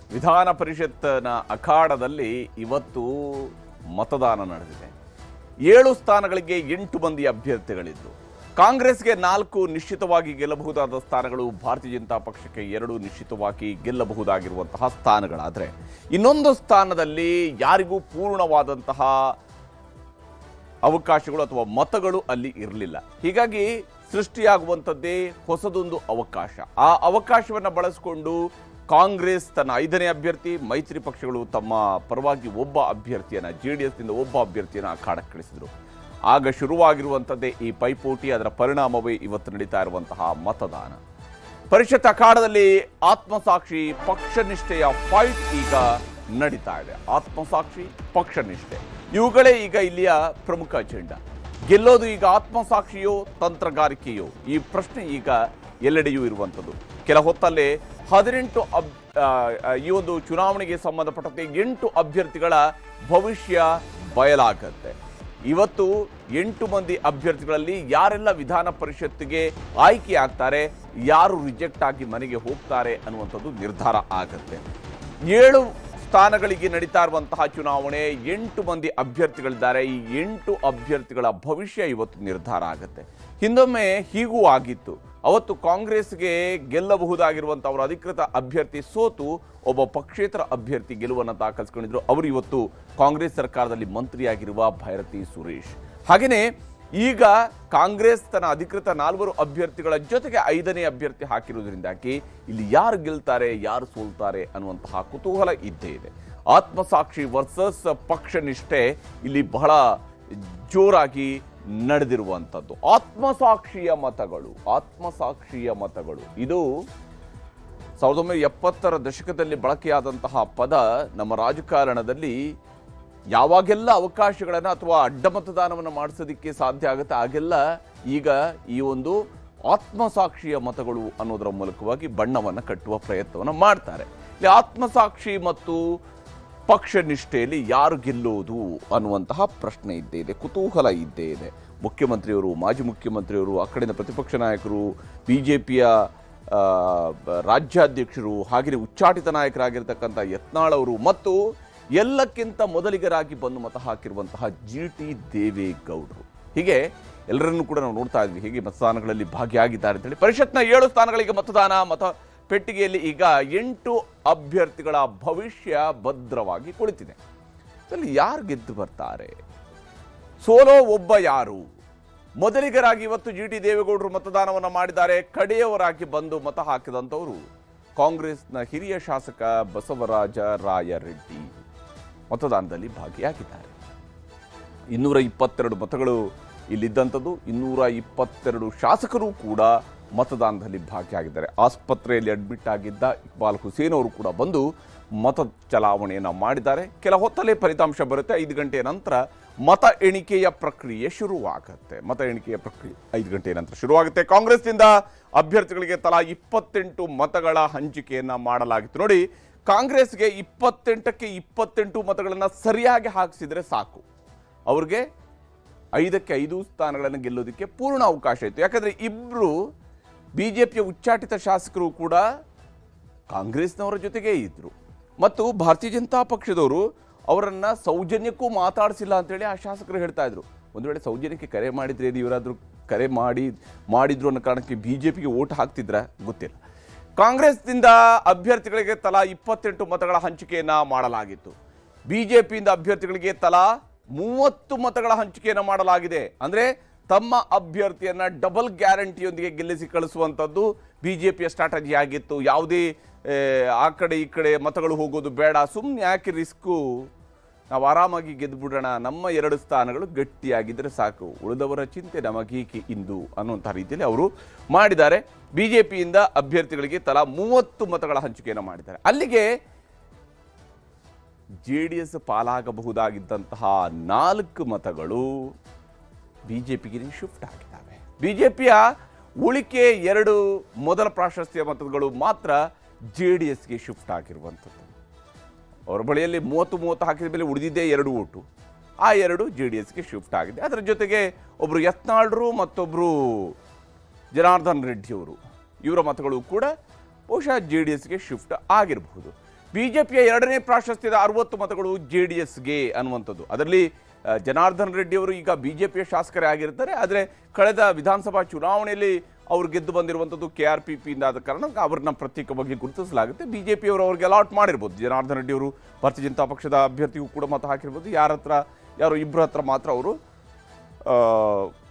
ವಿಧಾನ ಪರಿಷತ್ನ ಅಖಾಡದಲ್ಲಿ ಇವತ್ತು ಮತದಾನ ನಡೆದಿದೆ. 7 ಸ್ಥಾನಗಳಿಗೆ 8 ಮಂದಿ ಅಭ್ಯರ್ಥಿಗಳಿದ್ರು. ಕಾಂಗ್ರೆಸ್ಗೆ 4 ನಿಶ್ಚಿತವಾಗಿ ಗೆಲ್ಲಬಹುದಾದ ಸ್ಥಾನಗಳು, ಭಾರತೀಯ ಜನತಾ ಪಕ್ಷಕ್ಕೆ 2 ನಿಶ್ಚಿತವಾಗಿ ಗೆಲ್ಲಬಹುದಾಗಿರುವಂತಹ ಸ್ಥಾನಗಳಾದರೆ ಇನ್ನೊಂದು ಸ್ಥಾನದಲ್ಲಿ ಯಾರಿಗೂ ಪೂರ್ಣವಾದಂತಹ ಅವಕಾಶಗಳು ಅಥವಾ ಮತಗಳು ಅಲ್ಲಿ ಇರಲಿಲ್ಲ. ಹೀಗಾಗಿ ಸೃಷ್ಟಿಯಾಗುವಂಥದ್ದೇ ಹೊಸದೊಂದು ಅವಕಾಶ. ಆ ಅವಕಾಶವನ್ನು ಬಳಸಿಕೊಂಡು ಕಾಂಗ್ರೆಸ್ ತನ್ನ 5ನೇ ಅಭ್ಯರ್ಥಿ, ಮೈತ್ರಿ ಪಕ್ಷಗಳು ತಮ್ಮ ಪರವಾಗಿ ಒಬ್ಬ ಅಭ್ಯರ್ಥಿಯನ್ನು, JDSನಿಂದ ಒಬ್ಬ ಅಭ್ಯರ್ಥಿಯನ್ನು ಅಖಾಡಕ್ಕಿಳಿಸಿದರು. ಆಗ ಶುರುವಾಗಿರುವಂಥದ್ದೇ ಈ ಪೈಪೋಟಿ. ಅದರ ಪರಿಣಾಮವೇ ಇವತ್ತು ನಡೀತಾ ಇರುವಂತಹ ಮತದಾನ. ಪರಿಷತ್ ಅಖಾಡದಲ್ಲಿ ಆತ್ಮಸಾಕ್ಷಿ ಪಕ್ಷನಿಷ್ಠೆಯ ಫೈಟ್ ಈಗ ನಡೀತಾ ಇದೆ. ಆತ್ಮಸಾಕ್ಷಿ, ಪಕ್ಷನಿಷ್ಠೆ ಇವುಗಳೇ ಈಗ ಇಲ್ಲಿಯ ಪ್ರಮುಖ ಅಜೆಂಡಾ. ಗೆಲ್ಲೋದು ಈಗ ಆತ್ಮಸಾಕ್ಷಿಯೋ ತಂತ್ರಗಾರಿಕೆಯೋ, ಈ ಪ್ರಶ್ನೆ ಈಗ ಎಲ್ಲೆಡೆಯೂ ಇರುವಂಥದ್ದು. ಕೆಲ ಹೊತ್ತಲ್ಲೇ 18 ಈ ಒಂದು ಚುನಾವಣೆಗೆ ಸಂಬಂಧಪಟ್ಟಂತೆ 8 ಅಭ್ಯರ್ಥಿಗಳ ಭವಿಷ್ಯ ಬಯಲಾಗತ್ತೆ. ಇವತ್ತು 8 ಮಂದಿ ಅಭ್ಯರ್ಥಿಗಳಲ್ಲಿ ಯಾರೆಲ್ಲ ವಿಧಾನ ಪರಿಷತ್ತಿಗೆ ಆಯ್ಕೆ ಆಗ್ತಾರೆ, ಯಾರು ರಿಜೆಕ್ಟ್ ಆಗಿ ಮನೆಗೆ ಹೋಗ್ತಾರೆ ಅನ್ನುವಂಥದ್ದು ನಿರ್ಧಾರ ಆಗತ್ತೆ. 7 ಸ್ಥಾನಗಳಿಗೆ ನಡೀತಾ ಇರುವಂತಹ ಚುನಾವಣೆ, 8 ಮಂದಿ ಅಭ್ಯರ್ಥಿಗಳಿದ್ದಾರೆ. ಈ 8 ಅಭ್ಯರ್ಥಿಗಳ ಭವಿಷ್ಯ ಇವತ್ತು ನಿರ್ಧಾರ ಆಗುತ್ತೆ. ಹಿಂದೊಮ್ಮೆ ಹೀಗೂ ಆಗಿತ್ತು. ಅವತ್ತು ಕಾಂಗ್ರೆಸ್ಗೆ ಗೆಲ್ಲಬಹುದಾಗಿರುವಂಥ ಅವರ ಅಧಿಕೃತ ಅಭ್ಯರ್ಥಿ ಸೋತು ಒಬ್ಬ ಪಕ್ಷೇತರ ಅಭ್ಯರ್ಥಿ ಗೆಲುವನ್ನು ದಾಖಲಿಸಿಕೊಂಡಿದ್ರು. ಅವರು ಇವತ್ತು ಕಾಂಗ್ರೆಸ್ ಸರ್ಕಾರದಲ್ಲಿ ಮಂತ್ರಿಯಾಗಿರುವ ಭೈರತಿ ಸುರೇಶ್. ಹಾಗೆಯೇ ಈಗ ಕಾಂಗ್ರೆಸ್ ತನ್ನ ಅಧಿಕೃತ 4 ಅಭ್ಯರ್ಥಿಗಳ ಜೊತೆಗೆ 5ನೇ ಅಭ್ಯರ್ಥಿ ಹಾಕಿರುವುದರಿಂದಾಗಿ ಇಲ್ಲಿ ಯಾರು ಗೆಲ್ತಾರೆ, ಯಾರು ಸೋಲ್ತಾರೆ ಅನ್ನುವಂತಹ ಕುತೂಹಲ ಇದ್ದೇ ಇದೆ. ಆತ್ಮಸಾಕ್ಷಿ ವರ್ಸಸ್ ಪಕ್ಷನಿಷ್ಠೆ ಇಲ್ಲಿ ಬಹಳ ಜೋರಾಗಿ ನಡೆದಿರುವಂಥದ್ದು. ಆತ್ಮಸಾಕ್ಷಿಯ ಮತಗಳು ಇದು 1970ರ ದಶಕದಲ್ಲಿ ಬಳಕೆಯಾದಂತಹ ಪದ. ನಮ್ಮ ರಾಜಕಾರಣದಲ್ಲಿ ಯಾವಾಗೆಲ್ಲ ಅವಕಾಶಗಳನ್ನು ಅಥವಾ ಅಡ್ಡ ಮತದಾನವನ್ನು ಮಾಡಿಸೋದಕ್ಕೆ ಸಾಧ್ಯ ಆಗುತ್ತೆ, ಆಗೆಲ್ಲ ಈಗ ಈ ಒಂದು ಆತ್ಮಸಾಕ್ಷಿಯ ಮತಗಳು ಅನ್ನೋದರ ಮೂಲಕವಾಗಿ ಬಣ್ಣವನ್ನು ಕಟ್ಟುವ ಪ್ರಯತ್ನವನ್ನು ಮಾಡ್ತಾರೆ. ಇಲ್ಲಿ ಆತ್ಮಸಾಕ್ಷಿ ಮತ್ತು ಪಕ್ಷನಿಷ್ಠೆಯಲ್ಲಿ ಯಾರು ಗೆಲ್ಲೋದು ಅನ್ನುವಂತಹ ಪ್ರಶ್ನೆ ಇದ್ದೇ ಇದೆ, ಕುತೂಹಲ ಇದ್ದೇ ಇದೆ. ಮುಖ್ಯಮಂತ್ರಿಯವರು, ಮಾಜಿ ಮುಖ್ಯಮಂತ್ರಿಯವರು, ಆ ಕಡೆಯಿಂದ ಪ್ರತಿಪಕ್ಷ ನಾಯಕರು, BJPಯ ರಾಜ್ಯಾಧ್ಯಕ್ಷರು, ಹಾಗೆಯೇ ಉಚ್ಚಾಟಿತ ನಾಯಕರಾಗಿರ್ತಕ್ಕಂಥ ಯತ್ನಾಳ್ ಅವರು ಮತ್ತು ಎಲ್ಲಕ್ಕಿಂತ ಮೊದಲಿಗರಾಗಿ ಬಂದು ಮತ ಹಾಕಿರುವಂತಹ GT ದೇವೇಗೌಡರು, ಹೀಗೆ ಎಲ್ಲರನ್ನೂ ಕೂಡ ನಾವು ನೋಡ್ತಾ ಇದ್ವಿ ಹೇಗೆ ಮತದಾನಗಳಲ್ಲಿ ಭಾಗಿಯಾಗಿದ್ದಾರೆ ಅಂತೇಳಿ. ಪರಿಷತ್ನ 7 ಸ್ಥಾನಗಳಿಗೆ ಮತ ಪೆಟ್ಟಿಗೆಯಲ್ಲಿ ಈಗ 8 ಅಭ್ಯರ್ಥಿಗಳ ಭವಿಷ್ಯ ಭದ್ರವಾಗಿ ಕುಳಿತಿದೆ. ಅಲ್ಲಿ ಯಾರು ಗೆದ್ದು ಬರ್ತಾರೆ, ಸೋಲೋ ಒಬ್ಬ ಯಾರು? ಮೊದಲಿಗರಾಗಿ ಇವತ್ತು GT ದೇವೇಗೌಡರು ಮತದಾನವನ್ನು ಮಾಡಿದ್ದಾರೆ. ಕಡೆಯವರಾಗಿ ಬಂದು ಮತ ಹಾಕಿದಂಥವರು ಕಾಂಗ್ರೆಸ್ನ ಹಿರಿಯ ಶಾಸಕ ಬಸವರಾಜ ರಾಯರೆಡ್ಡಿ ಮತದಾನದಲ್ಲಿ ಭಾಗಿಯಾಗಿದ್ದಾರೆ. 222 ಮತಗಳು ಇಲ್ಲಿದ್ದಂಥದ್ದು. 222 ಶಾಸಕರು ಕೂಡ ಮತದಾನದಲ್ಲಿ ಭಾಗಿಯಾಗಿದ್ದಾರೆ. ಆಸ್ಪತ್ರೆಯಲ್ಲಿ ಅಡ್ಮಿಟ್ ಆಗಿದ್ದ ಇಕ್ಬಾಲ್ ಹುಸೇನ್ ಅವರು ಕೂಡ ಬಂದು ಮತ ಚಲಾವಣೆಯನ್ನು ಮಾಡಿದ್ದಾರೆ. ಕೆಲ ಹೊತ್ತಲ್ಲೇ ಫಲಿತಾಂಶ ಬರುತ್ತೆ. 5 ಗಂಟೆಯ ನಂತರ ಮತ ಎಣಿಕೆಯ ಪ್ರಕ್ರಿಯೆ ಶುರುವಾಗುತ್ತೆ. 5 ಗಂಟೆಯ ನಂತರ ಶುರುವಾಗುತ್ತೆ. ಕಾಂಗ್ರೆಸ್ನಿಂದ ಅಭ್ಯರ್ಥಿಗಳಿಗೆ ತಲಾ 28 ಮತಗಳ ಹಂಚಿಕೆಯನ್ನು ಮಾಡಲಾಗಿತ್ತು. ನೋಡಿ, ಕಾಂಗ್ರೆಸ್ಗೆ 28ಕ್ಕೆ 28 ಮತಗಳನ್ನು ಸರಿಯಾಗಿ ಹಾಕಿಸಿದ್ರೆ ಸಾಕು, ಅವ್ರಿಗೆ 5ಕ್ಕೆ 5 ಸ್ಥಾನಗಳನ್ನು ಗೆಲ್ಲೋದಕ್ಕೆ ಪೂರ್ಣ ಅವಕಾಶ ಇತ್ತು. ಯಾಕಂದರೆ ಇಬ್ಬರು BJPಯ ಉಚ್ಚಾಟಿತ ಶಾಸಕರು ಕೂಡ ಕಾಂಗ್ರೆಸ್ನವರ ಜೊತೆಗೇ ಇದ್ದರು ಮತ್ತು ಭಾರತೀಯ ಜನತಾ ಪಕ್ಷದವರು ಅವರನ್ನು ಸೌಜನ್ಯಕ್ಕೂ ಮಾತಾಡಿಸಿಲ್ಲ ಅಂತೇಳಿ ಆ ಶಾಸಕರು ಹೇಳ್ತಾ ಇದ್ರು. ಒಂದು ವೇಳೆ ಸೌಜನ್ಯಕ್ಕೆ ಕರೆ ಮಾಡಿದ್ರೆ ಇವರಾದರೂ ಕರೆ ಮಾಡಿದ್ರು ಅನ್ನೋ ಕಾರಣಕ್ಕೆ BJPಗೆ ಓಟ್ ಹಾಕ್ತಿದ್ರ ಗೊತ್ತಿಲ್ಲ. ಕಾಂಗ್ರೆಸ್ನಿಂದ ಅಭ್ಯರ್ಥಿಗಳಿಗೆ ತಲಾ 28 ಮತಗಳ ಹಂಚಿಕೆಯನ್ನು ಮಾಡಲಾಗಿತ್ತು. BJPಯಿಂದ ಅಭ್ಯರ್ಥಿಗಳಿಗೆ ತಲಾ 30 ಮತಗಳ ಹಂಚಿಕೆಯನ್ನು ಮಾಡಲಾಗಿದೆ. ಅಂದರೆ ತಮ್ಮ ಅಭ್ಯರ್ಥಿಯನ್ನು ಡಬಲ್ ಗ್ಯಾರಂಟಿಯೊಂದಿಗೆ ಗೆಲ್ಲಿಸಿ ಕಳಿಸುವಂಥದ್ದು BJPಯ ಸ್ಟ್ರಾಟಜಿ ಆಗಿತ್ತು. ಯಾವುದೇ ಆ ಕಡೆ ಈ ಕಡೆ ಮತಗಳು ಹೋಗೋದು ಬೇಡ, ಸುಮ್ಮನೆ ಯಾಕೆ ರಿಸ್ಕು, ನಾವು ಆರಾಮಾಗಿ ಗೆದ್ದುಬಿಡೋಣ, ನಮ್ಮ 2 ಸ್ಥಾನಗಳು ಗಟ್ಟಿಯಾಗಿದ್ದರೆ ಸಾಕು, ಉಳಿದವರ ಚಿಂತೆ ನಮಗೀಕೆ ಇಂದು ಅನ್ನುವಂಥ ರೀತಿಯಲ್ಲಿ ಅವರು ಮಾಡಿದ್ದಾರೆ. BJPಯಿಂದ ಅಭ್ಯರ್ಥಿಗಳಿಗೆ ತಲಾ 30 ಮತಗಳ ಹಂಚಿಕೆಯನ್ನು ಮಾಡಿದ್ದಾರೆ. ಅಲ್ಲಿಗೆ JDS ಪಾಲಾಗಬಹುದಾಗಿದ್ದಂತಹ 4 ಮತಗಳು BJPಗೆ ಶಿಫ್ಟ್ ಆಗಿದ್ದಾವೆ. BJPಯ ಉಳಿಕೆ 2 ಮೊದಲ ಪ್ರಾಶಸ್ತ್ಯ ಮತಗಳು ಮಾತ್ರ JDSಗೆ ಶಿಫ್ಟ್ ಆಗಿರುವಂಥದ್ದು. ಅವರ ಬಳಿಯಲ್ಲಿ 30 ಹಾಕಿದ ಮೇಲೆ ಉಳಿದಿದ್ದೇ 2 ಓಟು, ಆ 2 JDSಗೆ ಶಿಫ್ಟ್ ಆಗಿದೆ. ಅದರ ಜೊತೆಗೆ ಒಬ್ಬರು ಯತ್ನಾಳ್ರು ಮತ್ತೊಬ್ಬರು ಜನಾರ್ದನ್ ರೆಡ್ಡಿ ಅವರು, ಇವರ ಮತಗಳು ಕೂಡ ಬಹುಶಃ JDSಗೆ ಶಿಫ್ಟ್ ಆಗಿರಬಹುದು. ಬಿಜೆಪಿಯ ಎರಡನೇ ಪ್ರಾಶಸ್ತ್ಯದ 60 ಮತಗಳು JDSಗೆ ಅನ್ನುವಂಥದ್ದು. ಅದರಲ್ಲಿ ಜನಾರ್ದನ್ ರೆಡ್ಡಿ ಅವರು ಈಗ ಬಿಜೆಪಿಯ ಶಾಸಕರೇ ಆಗಿರ್ತಾರೆ. ಆದರೆ ಕಳೆದ ವಿಧಾನಸಭಾ ಚುನಾವಣೆಯಲ್ಲಿ ಅವ್ರು ಗೆದ್ದು ಬಂದಿರುವಂಥದ್ದು KRPP ಇಂದ ಆದ ಕಾರಣ ಅವ್ರನ್ನ ಪ್ರತ್ಯೇಕವಾಗಿ ಗುರುತಿಸಲಾಗುತ್ತೆ. ಬಿಜೆಪಿಯವರು ಅವ್ರಿಗೆ ಅಲಾಟ್ ಮಾಡಿರ್ಬೋದು. ಜನಾರ್ದನ್ ರೆಡ್ಡಿ ಅವರು ಭಾರತೀಯ ಜನತಾ ಪಕ್ಷದ ಅಭ್ಯರ್ಥಿಗೂ ಕೂಡ ಮತ ಹಾಕಿರ್ಬೋದು. ಯಾರೋ ಇಬ್ಬರ ಹತ್ರ ಮಾತ್ರ ಅವರು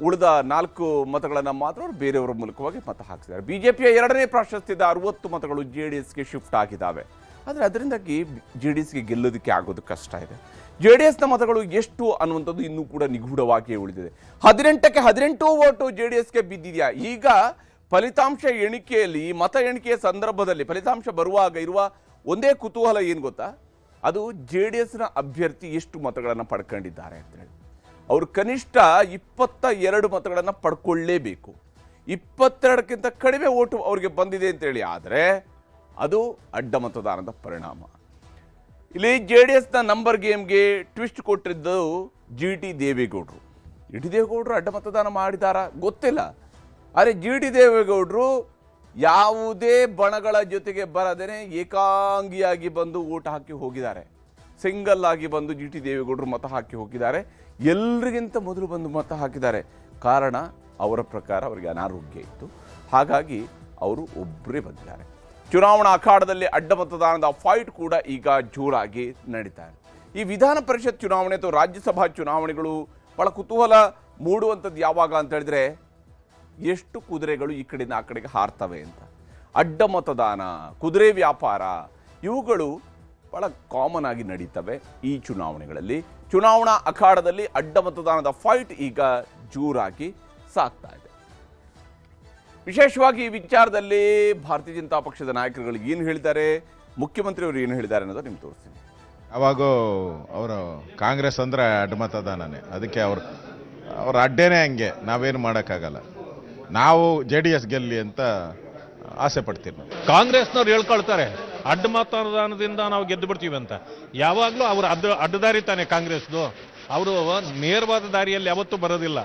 ಉಳಿದ 4 ಮತಗಳನ್ನು ಮಾತ್ರ ಅವರು ಬೇರೆಯವರ ಮೂಲಕವಾಗಿ ಮತ ಹಾಕಿದ್ದಾರೆ. ಬಿಜೆಪಿಯ ಎರಡನೇ ಪ್ರಾಶಸ್ತ್ಯದ 60 ಮತಗಳು JDSಗೆ ಶಿಫ್ಟ್ ಆಗಿದ್ದಾವೆ. ಆದರೆ ಅದರಿಂದಾಗಿ JDSಗೆ ಗೆಲ್ಲೋದಕ್ಕೆ ಆಗೋದು ಕಷ್ಟ ಇದೆ. JDSನ ಮತಗಳು ಎಷ್ಟು ಅನ್ನುವಂಥದ್ದು ಇನ್ನೂ ಕೂಡ ನಿಗೂಢವಾಗಿಯೇ ಉಳಿದಿದೆ. 18ಕ್ಕೆ 18 ವೋಟು JDSಗೆ ಬಿದ್ದಿದೆಯಾ? ಈಗ ಫಲಿತಾಂಶ ಎಣಿಕೆಯಲ್ಲಿ, ಮತ ಎಣಿಕೆಯ ಸಂದರ್ಭದಲ್ಲಿ ಫಲಿತಾಂಶ ಬರುವಾಗ ಇರುವ ಒಂದೇ ಕುತೂಹಲ ಏನು ಗೊತ್ತಾ? ಅದು JDSನ ಅಭ್ಯರ್ಥಿ ಎಷ್ಟು ಮತಗಳನ್ನು ಪಡ್ಕೊಂಡಿದ್ದಾರೆ ಅಂತೇಳಿ. ಅವರು ಕನಿಷ್ಠ 22 ಮತಗಳನ್ನು ಪಡ್ಕೊಳ್ಳೇಬೇಕು. 22ಕ್ಕಿಂತ ಕಡಿಮೆ ಓಟು ಅವ್ರಿಗೆ ಬಂದಿದೆ ಅಂತೇಳಿ ಆದರೆ ಅದು ಅಡ್ಡ ಮತದಾನದ ಪರಿಣಾಮ. ಇಲ್ಲಿ JDSನ ನಂಬರ್ ಗೇಮ್ಗೆ ಟ್ವಿಸ್ಟ್ ಕೊಟ್ಟಿದ್ದು GT ದೇವೇಗೌಡರು. GT ದೇವೇಗೌಡರು ಅಡ್ಡ ಮತದಾನ ಮಾಡಿದಾರಾ ಗೊತ್ತಿಲ್ಲ. ಆದರೆ GT ದೇವೇಗೌಡರು ಯಾವುದೇ ಬಣಗಳ ಜೊತೆಗೆ ಬರದೇನೆ ಏಕಾಂಗಿಯಾಗಿ ಬಂದು ಓಟ್ ಹಾಕಿ ಹೋಗಿದ್ದಾರೆ. ಸಿಂಗಲ್ ಆಗಿ ಬಂದು GT ದೇವೇಗೌಡರು ಮತ ಹಾಕಿ ಹೋಗಿದ್ದಾರೆ. ಎಲ್ರಿಗಿಂತ ಮೊದಲು ಬಂದು ಮತ ಹಾಕಿದ್ದಾರೆ. ಕಾರಣ ಅವರ ಪ್ರಕಾರ ಅವರಿಗೆ ಅನಾರೋಗ್ಯ ಇತ್ತು. ಹಾಗಾಗಿ ಅವರು ಒಬ್ಬರೇ ಬಂದಿದ್ದಾರೆ. ಚುನಾವಣಾ ಅಖಾಡದಲ್ಲಿ ಅಡ್ಡ ಮತದಾನದ ಫೈಟ್ ಕೂಡ ಈಗ ಜೋರಾಗಿ ನಡೀತಾ ಇದೆ. ಈ ವಿಧಾನ ಪರಿಷತ್ ಚುನಾವಣೆ ಅಥವಾ ರಾಜ್ಯಸಭಾ ಚುನಾವಣೆಗಳು ಬಹಳ ಕುತೂಹಲ ಮೂಡುವಂಥದ್ದು ಯಾವಾಗ ಅಂತ ಹೇಳಿದ್ರೆ, ಎಷ್ಟು ಕುದುರೆಗಳು ಈ ಕಡೆಯಿಂದ ಆ ಕಡೆಗೆ ಹಾರ್ತವೆ ಅಂತ. ಅಡ್ಡ ಮತದಾನ, ಕುದುರೆ ವ್ಯಾಪಾರ ಇವುಗಳು ಬಹಳ ಕಾಮನ್ ಆಗಿ ನಡೀತವೆ ಈ ಚುನಾವಣೆಗಳಲ್ಲಿ. ಚುನಾವಣಾ ಅಖಾಡದಲ್ಲಿ ಅಡ್ಡ ಮತದಾನದ ಫೈಟ್ ಈಗ ಜೋರಾಗಿ ಸಾಗ್ತಾ ಇದೆ. ವಿಶೇಷವಾಗಿ ಈ ವಿಚಾರದಲ್ಲಿ ಭಾರತೀಯ ಜನತಾ ಪಕ್ಷದ ನಾಯಕರುಗಳು ಏನು ಹೇಳಿದ್ದಾರೆ, ಮುಖ್ಯಮಂತ್ರಿಯವರು ಏನು ಹೇಳಿದ್ದಾರೆ ಅನ್ನೋದು ನಿಮ್ಗೆ ತೋರಿಸ್ತೀನಿ. ಅವಾಗ ಅವರು ಕಾಂಗ್ರೆಸ್ ಅಂದರೆ ಅಡ್ಡ ಮತದಾನನೇ, ಅದಕ್ಕೆ ಅವ್ರ ಅಡ್ಡೇನೆ ಹಂಗೆ, ನಾವೇನು ಮಾಡೋಕ್ಕಾಗಲ್ಲ. ನಾವು JDS ಗೆಲ್ಲಿ ಅಂತ ಆಸೆ ಪಡ್ತೀವಿ. ನಾವು ಕಾಂಗ್ರೆಸ್ನವ್ರು ಹೇಳ್ಕೊಳ್ತಾರೆ ಅಡ್ಡ ಮತದಾನದಿಂದ ನಾವು ಗೆದ್ದು ಬಿಡ್ತೀವಿ ಅಂತ. ಯಾವಾಗಲೂ ಅವರು ಅಡ್ಡದಾರಿ ತಾನೆ ಕಾಂಗ್ರೆಸ್ದು. ಅವರು ನೇರವಾದ ದಾರಿಯಲ್ಲಿ ಯಾವತ್ತೂ ಬರೋದಿಲ್ಲ,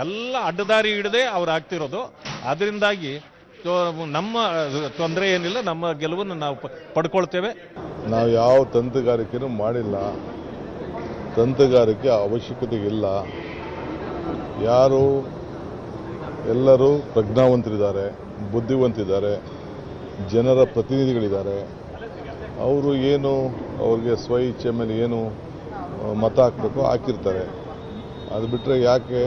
ಎಲ್ಲ ಅಡ್ಡದಾರಿ ಹಿಡದೆ ಅವ್ರು ಆಗ್ತಿರೋದು. ಅದರಿಂದಾಗಿ ನಮ್ಮ ತೊಂದರೆ ಏನಿಲ್ಲ, ನಮ್ಮ ಗೆಲುವನ್ನು ನಾವು ಪಡ್ಕೊಳ್ತೇವೆ. ನಾವು ಯಾವ ತಂತ್ರಗಾರಿಕೆನೂ ಮಾಡಿಲ್ಲ, ತಂತ್ರಗಾರಿಕೆ ಅವಶ್ಯಕತೆ ಇಲ್ಲ. ಎಲ್ಲರೂ ಪ್ರಜ್ಞಾವಂತರಿದ್ದಾರೆ, ಬುದ್ಧಿವಂತಿದ್ದಾರೆ, ಜನರ ಪ್ರತಿನಿಧಿಗಳಿದ್ದಾರೆ. ಅವರು ಅವ್ರಿಗೆ ಸ್ವ ಇಚ್ಛೆ ಮೇಲೆ ಏನು ಮತ ಹಾಕಬೇಕು ಹಾಕಿರ್ತಾರೆ. ಅದು ಬಿಟ್ಟರೆ ಯಾಕೆ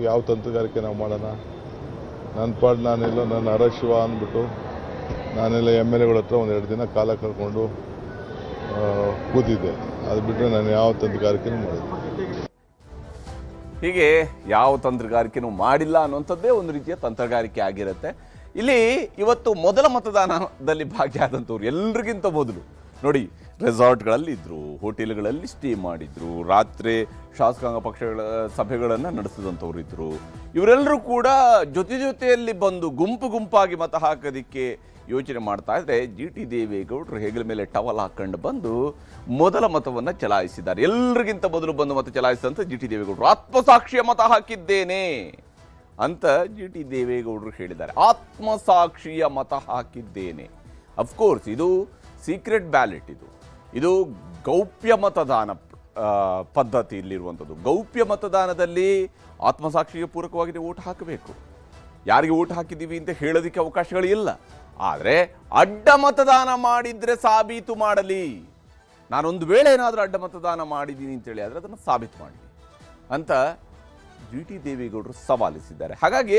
ಯಾವ ತಂತ್ರಗಾರಿಕೆ ನಾವು ಮಾಡೋಣ? ನನ್ನ ಪಾಡು ನಾನೆಲ್ಲ ನನ್ನ ಅರಶಿವ ಅಂದ್ಬಿಟ್ಟು ನಾನೆಲ್ಲ MLAಗಳ ಹತ್ರ 1-2 ದಿನ ಕಾಲ ಕಳ್ಕೊಂಡು ಕೂತಿದ್ದೆ. ಅದು ಬಿಟ್ಟರೆ ನಾನು ಯಾವ ತಂತ್ರಗಾರಿಕೆನೂ ಮಾಡಿದ್ದೆ. ಹೀಗೆ ಯಾವ ತಂತ್ರಗಾರಿಕೆನೂ ಮಾಡಿಲ್ಲ ಅನ್ನುವಂಥದ್ದೇ ಒಂದು ರೀತಿಯ ತಂತ್ರಗಾರಿಕೆ ಆಗಿರುತ್ತೆ. ಇಲ್ಲಿ ಇವತ್ತು ಮೊದಲ ಮತದಾನದಲ್ಲಿ ಭಾಗಿಯಾದಂಥವ್ರು ಎಲ್ರಿಗಿಂತ ಮೊದಲು ನೋಡಿ, ರೆಸಾರ್ಟ್ಗಳಲ್ಲಿ ಇದ್ರು, ಹೋಟೆಲ್ಗಳಲ್ಲಿ ಸ್ಟೇ ಮಾಡಿದ್ರು, ರಾತ್ರಿ ಶಾಸಕಾಂಗ ಪಕ್ಷಗಳ ಸಭೆಗಳನ್ನು ನಡೆಸಿದಂಥವ್ರು ಇದ್ರು. ಇವರೆಲ್ಲರೂ ಕೂಡ ಜೊತೆಯಲ್ಲಿ ಬಂದು ಗುಂಪಾಗಿ ಮತ ಹಾಕೋದಿಕ್ಕೆ ಯೋಚನೆ ಮಾಡ್ತಾ ಇದ್ರೆ GT ದೇವೇಗೌಡರು ಹೆಗಲ ಮೇಲೆ ಟವಲ್ ಹಾಕೊಂಡು ಬಂದು ಮೊದಲ ಮತವನ್ನು ಚಲಾಯಿಸಿದ್ದಾರೆ. ಎಲ್ರಿಗಿಂತ ಮೊದಲು ಬಂದು ಮತ ಚಲಾಯಿಸಿದಂಥ GT ದೇವೇಗೌಡರು ಆತ್ಮಸಾಕ್ಷಿಯ ಮತ ಹಾಕಿದ್ದೇನೆ ಅಂತ GT ದೇವೇಗೌಡರು ಹೇಳಿದ್ದಾರೆ. ಆತ್ಮಸಾಕ್ಷಿಯ ಮತ ಹಾಕಿದ್ದೇನೆ. ಅಫ್ಕೋರ್ಸ್ ಇದು ಸೀಕ್ರೆಟ್ ಬ್ಯಾಲೆಟ್, ಇದು ಗೌಪ್ಯ ಮತದಾನ ಪದ್ಧತಿ ಇಲ್ಲಿರುವಂಥದ್ದು. ಗೌಪ್ಯ ಮತದಾನದಲ್ಲಿ ಆತ್ಮಸಾಕ್ಷಿಗೆ ಪೂರಕವಾಗಿ ಓಟ್ ಹಾಕಬೇಕು. ಯಾರಿಗೆ ಓಟ್ ಹಾಕಿದ್ದೀವಿ ಅಂತ ಹೇಳೋದಕ್ಕೆ ಅವಕಾಶಗಳಿಲ್ಲ. ಆದರೆ ಅಡ್ಡ ಮತದಾನ ಮಾಡಿದರೆ ಸಾಬೀತು ಮಾಡಲಿ. ನಾನೊಂದು ವೇಳೆ ಏನಾದರೂ ಅಡ್ಡ ಮತದಾನ ಮಾಡಿದ್ದೀನಿ ಅಂತೇಳಿ ಆದರೆ ಅದನ್ನು ಸಾಬೀತು ಮಾಡಿ ಅಂತ GT ದೇವೇಗೌಡರು ಸವಾಲಿಸಿದ್ದಾರೆ. ಹಾಗಾಗಿ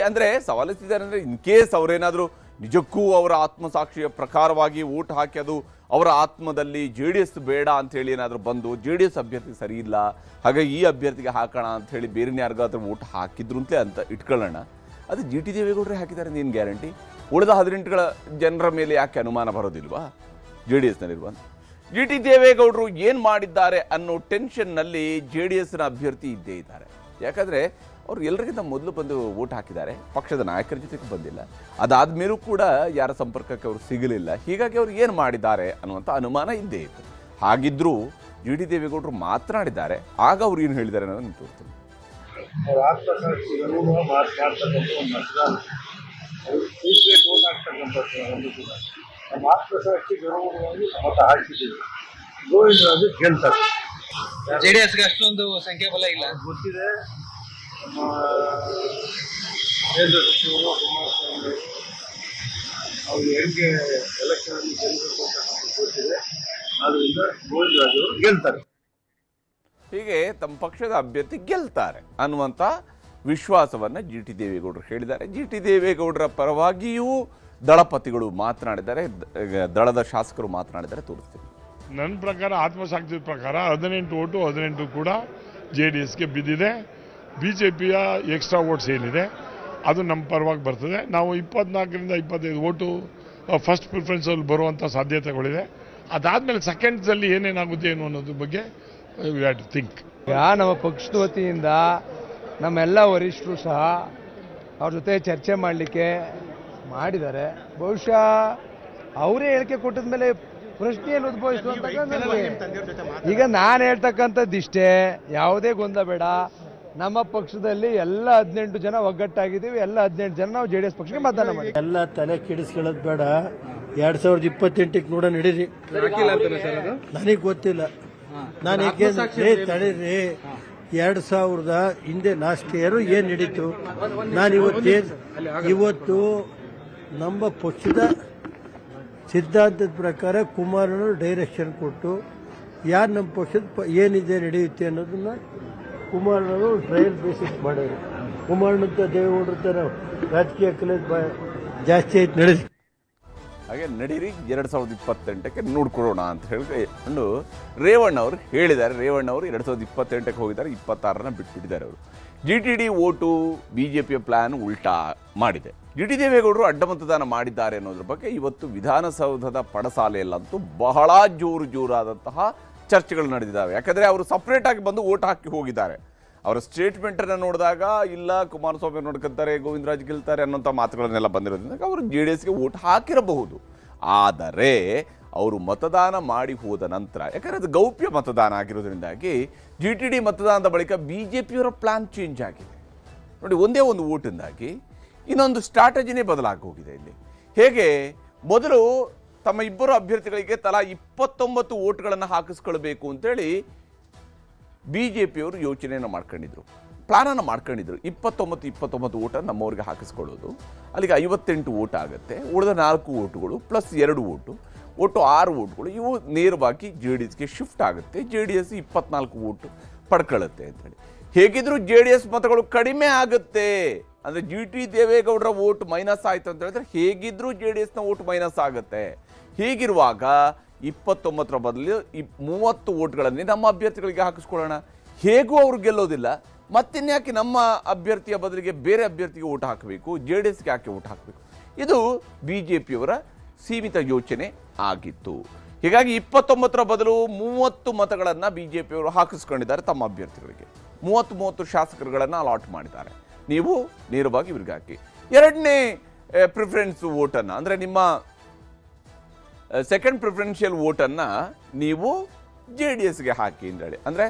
ಸವಾಲಿಸಿದ್ದಾರೆ ಅಂದರೆ ಇನ್ ಕೇಸ್ ಅವರೇನಾದರೂ ನಿಜಕ್ಕೂ ಅವರ ಆತ್ಮಸಾಕ್ಷಿಯ ಪ್ರಕಾರವಾಗಿ ಓಟ್ ಹಾಕಿ ಅದು ಅವರ ಆತ್ಮದಲ್ಲಿ JDS ಬೇಡ ಅಂಥೇಳಿ ಏನಾದರೂ ಬಂದು JDS ಅಭ್ಯರ್ಥಿ ಸರಿ ಇಲ್ಲ, ಹಾಗಾಗಿ ಈ ಅಭ್ಯರ್ಥಿಗೆ ಹಾಕೋಣ ಅಂಥೇಳಿ ಬೇರೆ ಯಾರಿಗಾದ್ರೂ ಓಟ್ ಹಾಕಿದ್ರು ಅಂತ ಇಟ್ಕೊಳ್ಳೋಣ. ಅದು GT ದೇವೇಗೌಡರೇ ಹಾಕಿದ್ದಾರೆ ಏನು ಗ್ಯಾರಂಟಿ? ಉಳಿದ 18 ಜನರ ಮೇಲೆ ಯಾಕೆ ಅನುಮಾನ ಬರೋದಿಲ್ವಾ JDSನಲ್ಲಿರುವ? GT ದೇವೇಗೌಡರು ಏನು ಮಾಡಿದ್ದಾರೆ ಅನ್ನೋ ಟೆನ್ಷನ್ನಲ್ಲಿ JDSನ ಅಭ್ಯರ್ಥಿ ಇದ್ದೇ ಇದ್ದಾರೆ. ಯಾಕಂದರೆ ಅವರು ಎಲ್ಲರಿಗಿಂತ ಮೊದಲು ಬಂದು ಓಟ್ ಹಾಕಿದ್ದಾರೆ, ಪಕ್ಷದ ನಾಯಕರ ಜೊತೆಗೆ ಬಂದಿಲ್ಲ. ಅದಾದ್ಮೇಲೂ ಕೂಡ ಯಾರ ಸಂಪರ್ಕಕ್ಕೆ ಅವರು ಸಿಗಲಿಲ್ಲ. ಹೀಗಾಗಿ ಅವರು ಏನು ಮಾಡಿದ್ದಾರೆ ಅನ್ನುವಂಥ ಅನುಮಾನ ಇದ್ದೇ ಇತ್ತು. ಹಾಗಿದ್ರೂ GT ದೇವೇಗೌಡರು ಮಾತನಾಡಿದ್ದಾರೆ. ಆಗ ಅವ್ರು ಏನು ಹೇಳಿದ್ದಾರೆ ಅನ್ನೋದು ನಿಮ್ಗೆ ತೋರಿಸ್ತೀನಿ. ನಮ್ಮ ಆತ್ಮಸಾಕ್ಷಿ ಗೌರವವಾಗಿ ಮತ ಹಾಕಿದ್ದೀವಿ. ಗೋವಿಂದರಾಜು ಗೆಲ್ತಾರೆ. ಜೆಡಿಎಸ್ಗೆ ಅಷ್ಟೊಂದು ಸಂಖ್ಯಾಬಲ ಇಲ್ಲ ಗೊತ್ತಿದೆ. ನಮ್ಮ ಕೇಂದ್ರ ಸಚಿವರು ಕುಮಾರಸ್ವಾಮಿ ಅವ್ರು ಹೆಂಗೆ ಎಲೆಕ್ಷನಲ್ಲಿ ಗೆಲ್ಲಬೇಕು ಅಂತ ನಮಗೆ ಗೊತ್ತಿದೆ. ಆದ್ದರಿಂದ ಗೋವಿಂದರಾಜು ಅವರು ಗೆಲ್ತಾರೆ. ಹೀಗೆ ತಮ್ಮ ಪಕ್ಷದ ಅಭ್ಯರ್ಥಿ ಗೆಲ್ತಾರೆ ಅನ್ನುವಂಥ ವಿಶ್ವಾಸವನ್ನು ಜಿ ಟಿ ದೇವೇಗೌಡರು ಹೇಳಿದ್ದಾರೆ. ಜಿ ಟಿ ದೇವೇಗೌಡರ ಪರವಾಗಿಯೂ ದಳಪತಿಗಳು ಮಾತನಾಡಿದ್ದಾರೆ, ದಳದ ಶಾಸಕರು ಮಾತನಾಡಿದ್ದಾರೆ. ತೋರಿಸ್ತೀನಿ. ನನ್ನ ಪ್ರಕಾರ ಆತ್ಮಸಾಕ್ಷಿ ಪ್ರಕಾರ 18 ಓಟು 18 ಕೂಡ JDSಗೆ ಬಿದ್ದಿದೆ. BJPಯ ಎಕ್ಸ್ಟ್ರಾ ವೋಟ್ಸ್ ಏನಿದೆ ಅದು ನಮ್ಮ ಪರವಾಗಿ ಬರ್ತದೆ. ನಾವು 24ರಿಂದ 25 ಓಟು ಫಸ್ಟ್ ಪ್ರಿಫರೆನ್ಸಲ್ಲಿ ಬರುವಂಥ ಸಾಧ್ಯತೆಗಳಿದೆ. ಅದಾದಮೇಲೆ ಸೆಕೆಂಡ್ಸಲ್ಲಿ ಏನೇನಾಗುತ್ತೆ ಏನು ಅನ್ನೋದ್ರ ಬಗ್ಗೆ ವಿ ಹ್ಯಾವ್ ಟು ಥಿಂಕ್. ನಮ್ಮ ಪಕ್ಷದ ವತಿಯಿಂದ ನಮ್ಮೆಲ್ಲ ವರಿಷ್ಠರು ಸಹ ಅವ್ರ ಜೊತೆ ಚರ್ಚೆ ಮಾಡಲಿಕ್ಕೆ ಮಾಡಿದ್ದಾರೆ. ಬಹುಶಃ ಅವರೇ ಹೇಳಿಕೆ ಕೊಟ್ಟಿದ ಮೇಲೆ ಪ್ರಶ್ನೆ ಏನು ಉದ್ಭವಿಸ್ತು ಅಂತ ಈಗ ನಾನು ಹೇಳ್ತಕ್ಕಂಥದ್ದಿಷ್ಟೇ, ಯಾವುದೇ ಗೊಂದಲ ಬೇಡ. ನಮ್ಮ ಪಕ್ಷದಲ್ಲಿ ಎಲ್ಲ 18 ಜನ ಒಗ್ಗಟ್ಟಾಗಿದ್ದೀವಿ. ಎಲ್ಲ 18 ಜನ ನಾವು JDS ಪಕ್ಷಕ್ಕೆ ಮತದಾನ ಮಾಡಿ. ಎಲ್ಲ ತಲೆ ಕೆಡಿಸ್ಕೊಳ್ಳೋದು ಬೇಡ. 2028ಕ್ಕೆ ನೋಡ ನಡೀರಿ. ನನಗೆ ಗೊತ್ತಿಲ್ಲ. ನಾನು ಏಕೆಂದ್ರೆ ತಡೀರಿ 2000 ಹಿಂದೆ ಲಾಸ್ಟ್ ಇಯರ್ ಏನು ನಡೀತು. ನಾನು ಇವತ್ತು ನಮ್ಮ ಪಕ್ಷದ ಸಿದ್ಧಾಂತದ ಪ್ರಕಾರ ಕುಮಾರನವರು ಡೈರೆಕ್ಷನ್ ಕೊಟ್ಟು ಯಾರು ನಮ್ಮ ಪಕ್ಷದ ಏನಿದೆ ನಡೆಯುತ್ತೆ ಅನ್ನೋದನ್ನ ಕುಮಾರನವರು ಟ್ರಯಲ್ ಬೇಸಿಸ್ ಮಾಡೋರು. ಕುಮಾರನಂತ ದೇವೇಗೌಡರ ಥರ ರಾಜಕೀಯ ಕಲೆ ಜಾಸ್ತಿ ಆಯ್ತು ನಡೆದಿ. ಹಾಗೆ ನಡೀರಿ 2028ಕ್ಕೆ ನೋಡ್ಕೊಳ್ಳೋಣ ಅಂತ ಹೇಳಿಕೊಂಡು ರೇವಣ್ಣ ಅವರು ಹೇಳಿದ್ದಾರೆ. ರೇವಣ್ಣ ಅವರು 2028ಕ್ಕೆ ಹೋಗಿದ್ದಾರೆ, 26ರನ್ನ ಬಿಟ್ಬಿಟ್ಟಿದ್ದಾರೆ. ಅವರು GTD ಓಟು BJPಯ ಪ್ಲಾನ್ ಉಲ್ಟಾ ಮಾಡಿದೆ. GT ದೇವೇಗೌಡರು ಅಡ್ಡ ಮತದಾನ ಮಾಡಿದ್ದಾರೆ ಅನ್ನೋದ್ರ ಬಗ್ಗೆ ಇವತ್ತು ವಿಧಾನಸೌಧದ ಪಡಸಾಲೆಯಲ್ಲಂತೂ ಬಹಳ ಜೋರಾದಂತಹ ಚರ್ಚೆಗಳು ನಡೆದಿದ್ದಾವೆ. ಯಾಕಂದರೆ ಅವರು ಸಪ್ರೇಟ್ ಆಗಿ ಬಂದು ಓಟ್ ಹಾಕಿ ಹೋಗಿದ್ದಾರೆ. ಅವರ ಸ್ಟೇಟ್ಮೆಂಟನ್ನು ನೋಡಿದಾಗ ಇಲ್ಲ ಕುಮಾರಸ್ವಾಮಿ ನೋಡ್ಕೊತಾರೆ, ಗೋವಿಂದರಾಜ್ ಗೆಲ್ತಾರೆ ಅನ್ನೋಂಥ ಮಾತುಗಳನ್ನೆಲ್ಲ ಬಂದಿರೋದ್ರಿಂದ ಅವರು JDSಗೆ ಓಟ್ ಹಾಕಿರಬಹುದು. ಆದರೆ ಅವರು ಮತದಾನ ಮಾಡಿ ಹೋದ ನಂತರ, ಯಾಕಂದರೆ ಅದು ಗೌಪ್ಯ ಮತದಾನ ಆಗಿರೋದ್ರಿಂದಾಗಿ GTD ಮತದಾನದ ಬಳಿಕ BJPಯವರ ಪ್ಲಾನ್ ಚೇಂಜ್ ಆಗಿದೆ. ನೋಡಿ, ಒಂದೇ ಒಂದು ಓಟಿಂದಾಗಿ ಇನ್ನೊಂದು ಸ್ಟ್ರಾಟಜಿನೇ ಬದಲಾಗಿ ಹೋಗಿದೆ. ಇಲ್ಲಿ ಹೇಗೆ ಮೊದಲು ತಮ್ಮ ಇಬ್ಬರು ಅಭ್ಯರ್ಥಿಗಳಿಗೆ ತಲಾ 29 ಓಟ್ಗಳನ್ನು ಹಾಕಿಸ್ಕೊಳ್ಬೇಕು ಅಂತೇಳಿ BJPಯವರು ಯೋಚನೆಯನ್ನು ಮಾಡ್ಕೊಂಡಿದ್ರು, ಪ್ಲಾನನ್ನು ಮಾಡ್ಕೊಂಡಿದ್ರು. 29 ಓಟನ್ನು ನಮ್ಮವ್ರಿಗೆ ಹಾಕಿಸ್ಕೊಳ್ಳೋದು, ಅಲ್ಲಿಗೆ 58 ಓಟ್ ಆಗುತ್ತೆ. ಉಳಿದ 4 ಓಟುಗಳು ಪ್ಲಸ್ 2 ಓಟು, ಒಟ್ಟು 6 ಓಟ್ಗಳು ಇವು ನೇರವಾಗಿ JDSಗೆ ಶಿಫ್ಟ್ ಆಗುತ್ತೆ. JDS 24 ಓಟು ಪಡ್ಕೊಳ್ಳುತ್ತೆ ಅಂತೇಳಿ. ಹೇಗಿದ್ರು JDS ಮತಗಳು ಕಡಿಮೆ ಆಗುತ್ತೆ ಅಂದರೆ GT ದೇವೇಗೌಡರ ಓಟ್ ಮೈನಸ್ ಆಯಿತು ಅಂತ ಹೇಳಿದ್ರೆ ಹೇಗಿದ್ರು JDSನ ಓಟ್ ಮೈನಸ್ ಆಗುತ್ತೆ. ಹೀಗಿರುವಾಗ 29ರ ಬದಲು 30 ಓಟ್ಗಳನ್ನೇ ನಮ್ಮ ಅಭ್ಯರ್ಥಿಗಳಿಗೆ ಹಾಕಿಸ್ಕೊಳ್ಳೋಣ. ಹೇಗೂ ಅವರು ಗೆಲ್ಲೋದಿಲ್ಲ, ಮತ್ತಿನ್ಯಾಕೆ ನಮ್ಮ ಅಭ್ಯರ್ಥಿಯ ಬದಲಿಗೆ ಬೇರೆ ಅಭ್ಯರ್ಥಿಗೆ ಓಟ್ ಹಾಕಬೇಕು, JDSಗೆ ಯಾಕೆ ಓಟ್ ಹಾಕಬೇಕು? ಇದು BJPಯವರ ಸೀಮಿತ ಯೋಚನೆ ಆಗಿತ್ತು. ಹೀಗಾಗಿ 29ರ ಬದಲು 30 ಮತಗಳನ್ನು BJPಯವರು ಹಾಕಿಸ್ಕೊಂಡಿದ್ದಾರೆ ತಮ್ಮ ಅಭ್ಯರ್ಥಿಗಳಿಗೆ. 30 ಶಾಸಕರುಗಳನ್ನು ಅಲಾಟ್ ಮಾಡಿದ್ದಾರೆ. ನೀವು ನೇರವಾಗಿ ಇವ್ರಿಗೆ ಹಾಕಿ. ಎರಡನೇ ಪ್ರಿಫರೆನ್ಸ್ ವೋಟನ್ನು ಅಂದರೆ ನಿಮ್ಮ ಸೆಕೆಂಡ್ ಪ್ರಿಫರೆನ್ಷಿಯಲ್ ವೋಟನ್ನು ನೀವು JDSಗೆ ಹಾಕಿ ಅಂತೇಳಿ. ಅಂದರೆ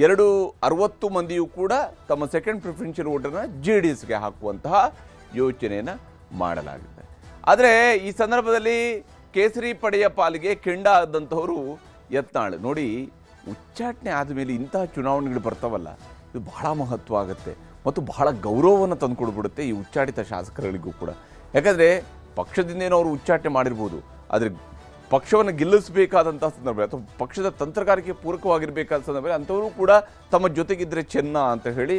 60 ಮಂದಿಯೂ ಕೂಡ ತಮ್ಮ ಸೆಕೆಂಡ್ ಪ್ರಿಫರೆನ್ಷಿಯಲ್ ವೋಟನ್ನು JDSಗೆ ಹಾಕುವಂತಹ ಯೋಚನೆಯನ್ನು ಮಾಡಲಾಗಿದೆ. ಆದರೆ ಈ ಸಂದರ್ಭದಲ್ಲಿ ಕೇಸರಿ ಪಡೆಯ ಪಾಲಿಗೆ ಕೆಂಡ ಆದಂಥವರು ಯತ್ನಾಳ್. ನೋಡಿ, ಉಚ್ಚಾಟನೆ ಆದಮೇಲೆ ಇಂತಹ ಚುನಾವಣೆಗಳು ಬರ್ತಾವಲ್ಲ, ಇದು ಬಹಳ ಮಹತ್ವ ಆಗುತ್ತೆ ಮತ್ತು ಬಹಳ ಗೌರವವನ್ನು ತಂದುಕೊಡ್ಬಿಡುತ್ತೆ ಈ ಉಚ್ಚಾಟಿತ ಶಾಸಕರುಗಳಿಗೂ ಕೂಡ. ಯಾಕಂದರೆ ಪಕ್ಷದಿಂದೇನೋ ಅವರು ಉಚ್ಚಾಟನೆ ಮಾಡಿರ್ಬೋದು, ಆದರೆ ಪಕ್ಷವನ್ನು ಗೆಲ್ಲಿಸಬೇಕಾದಂಥ ಸಂದರ್ಭ ಅಥವಾ ಪಕ್ಷದ ತಂತ್ರಗಾರಿಕೆ ಪೂರಕವಾಗಿರಬೇಕಾದ ಸಂದರ್ಭದಲ್ಲಿ ಅಂಥವರು ಕೂಡ ತಮ್ಮ ಜೊತೆಗಿದ್ದರೆ ಚೆನ್ನ ಅಂತ ಹೇಳಿ